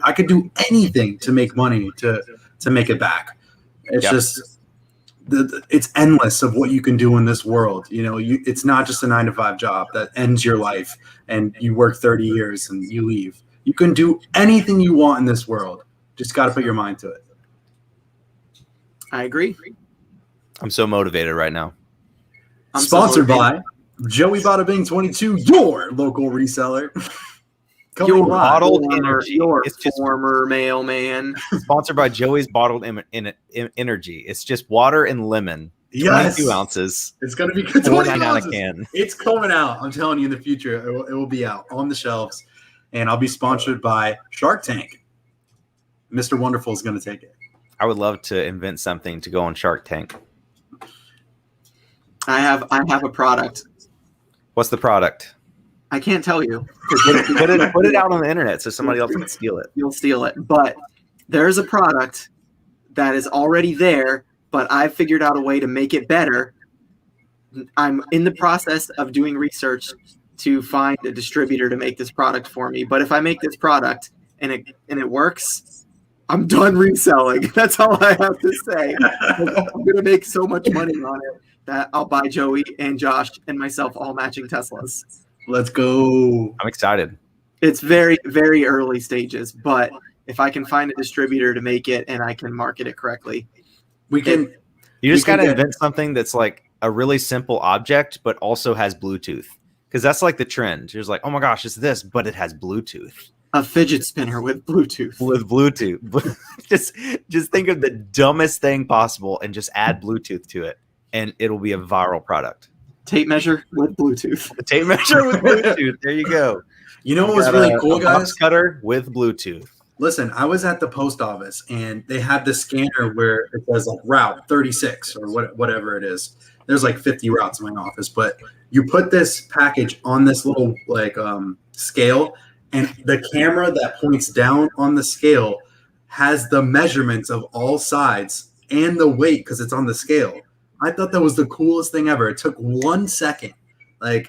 I could do anything to make money to make it back. It's just it's endless of what you can do in this world. It's not just a 9-to-5 job that ends your life and you work 30 years and you leave. You can do anything you want in this world. Just got to put your mind to it. I agree. I'm so motivated right now. Sponsored by Joey Bada Bing 22, your local reseller. Your bottled energy. Your former mailman. Sponsored by Joey's Bottled Energy. It's just water and lemon. Yes. 22 ounces. It's going to be good. 22 out ounces. a can. It's coming out. I'm telling you, in the future, it will be out on the shelves. And I'll be sponsored by Shark Tank. Mr. Wonderful is going to take it. I would love to invent something to go on Shark Tank. I have a product. What's the product? I can't tell you. Put it out on the internet so somebody else can steal it. You'll steal it. But there's a product that is already there, but I've figured out a way to make it better. I'm in the process of doing research to find a distributor to make this product for me. But if I make this product and it works, I'm done reselling. That's all I have to say. I'm going to make so much money on it that I'll buy Joey and Josh and myself all matching Teslas. Let's go. I'm excited. It's very, very early stages, but if I can find a distributor to make it and I can market it correctly, we can. You just got to invent something that's like a really simple object, but also has Bluetooth. Because that's like the trend. You're just like, oh my gosh, it's this, but it has Bluetooth. A fidget spinner with Bluetooth. With Bluetooth. just think of the dumbest thing possible and just add Bluetooth to it, and it'll be a viral product. Tape measure with Bluetooth. A tape measure with Bluetooth. There you go. You know what was really cool, guys? Box cutter with Bluetooth. Listen, I was at the post office, and they had this scanner where it says like route 36 or whatever it is. There's like 50 routes in my office, but you put this package on this little like scale, and the camera that points down on the scale has the measurements of all sides and the weight because it's on the scale. I thought that was the coolest thing ever. It took 1 second. Like,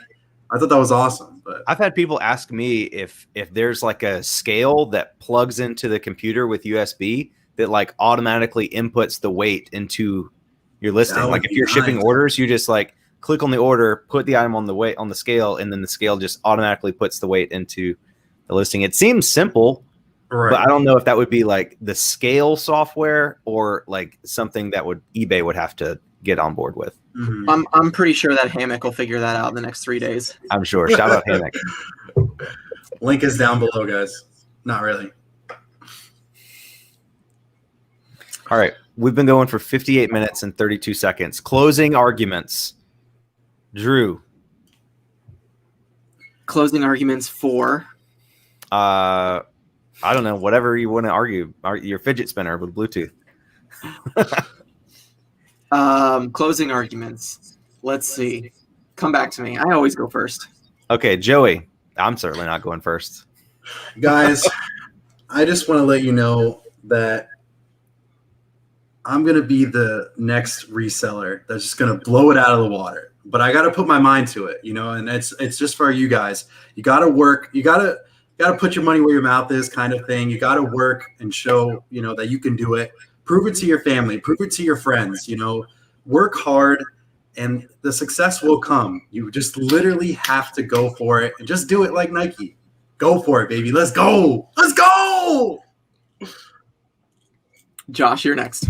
I thought that was awesome. But I've had people ask me if there's like a scale that plugs into the computer with USB that like automatically inputs the weight into your listing. Like if you're shipping orders, you just like click on the order, put the item on the weight on the scale, and then the scale just automatically puts the weight into the listing. It seems simple, but I don't know if that would be like the scale software or like something that eBay would have to get on board with. Mm-hmm. I'm pretty sure that Hammock will figure that out in the next 3 days. I'm sure. Shout out Hammock. Link is down below, guys. Not really. All right. We've been going for 58 minutes and 32 seconds. Closing arguments. Drew. Closing arguments for? I don't know. Whatever you want to argue. Your fidget spinner with Bluetooth. Closing arguments. Let's see. Come back to me. I always go first. Okay, Joey. I'm certainly not going first. Guys, I just want to let you know that I'm going to be the next reseller that's just going to blow it out of the water. But I got to put my mind to it, and it's just for you guys. You got to work. You got to put your money where your mouth is, kind of thing. You got to work and show, that you can do it. Prove it to your family. Prove it to your friends. Work hard, and the success will come. You just literally have to go for it and just do it like Nike. Go for it, baby. Let's go. Let's go. Josh, you're next.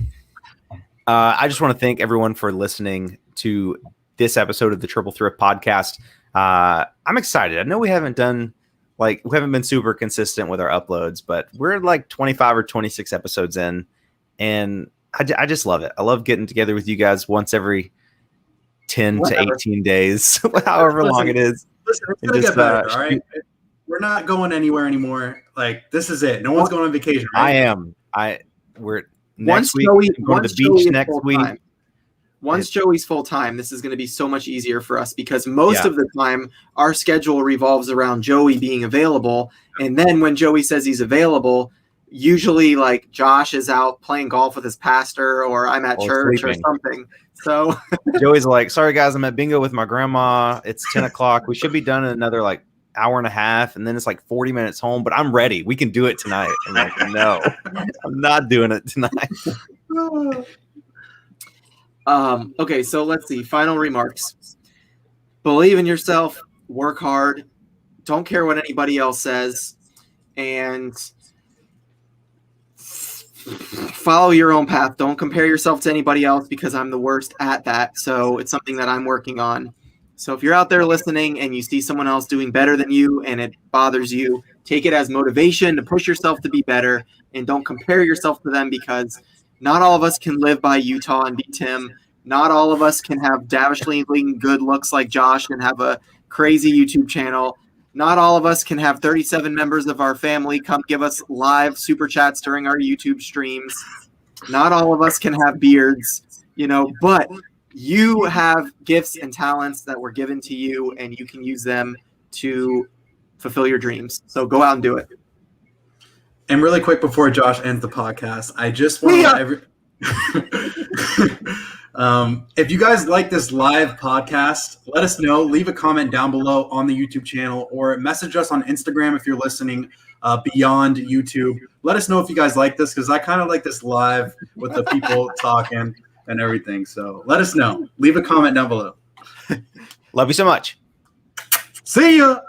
I just want to thank everyone for listening to this episode of the Triple Thrift Podcast. I'm excited. I know we haven't done like we haven't been super consistent with our uploads, but we're like 25 or 26 episodes in, and I just love it. I love getting together with you guys once every 10 to 18 days, however long it is. Listen, it's gonna get better, all right? We're not going anywhere anymore. Like, this is it. No one's going on vacation, right? We're next week. Going to the beach next week. Once Joey's full time, this is going to be so much easier for us because most of the time our schedule revolves around Joey being available. And then when Joey says he's available, usually like Josh is out playing golf with his pastor or I'm at church sleeping. Or something. So Joey's like, sorry guys, I'm at bingo with my grandma. It's 10 o'clock. We should be done in another like hour and a half. And then it's like 40 minutes home, but I'm ready. We can do it tonight. I'm like, no, I'm not doing it tonight. Okay, so let's see. Final remarks. Believe in yourself, work hard, don't care what anybody else says, and follow your own path. Don't compare yourself to anybody else because I'm the worst at that. So it's something that I'm working on. So if you're out there listening and you see someone else doing better than you and it bothers you, take it as motivation to push yourself to be better and don't compare yourself to them because not all of us can live by Utah and be Tim. Not all of us can have davishingly good looks like Josh and have a crazy YouTube channel. Not all of us can have 37 members of our family come give us live super chats during our YouTube streams. Not all of us can have beards, but you have gifts and talents that were given to you and you can use them to fulfill your dreams. So go out and do it. And really quick before Josh ends the podcast, I just want to if you guys like this live podcast, let us know. Leave a comment down below on the YouTube channel or message us on Instagram if you're listening beyond YouTube. Let us know if you guys like this because I kind of like this live with the people talking and everything. So let us know. Leave a comment down below. Love you so much. See ya.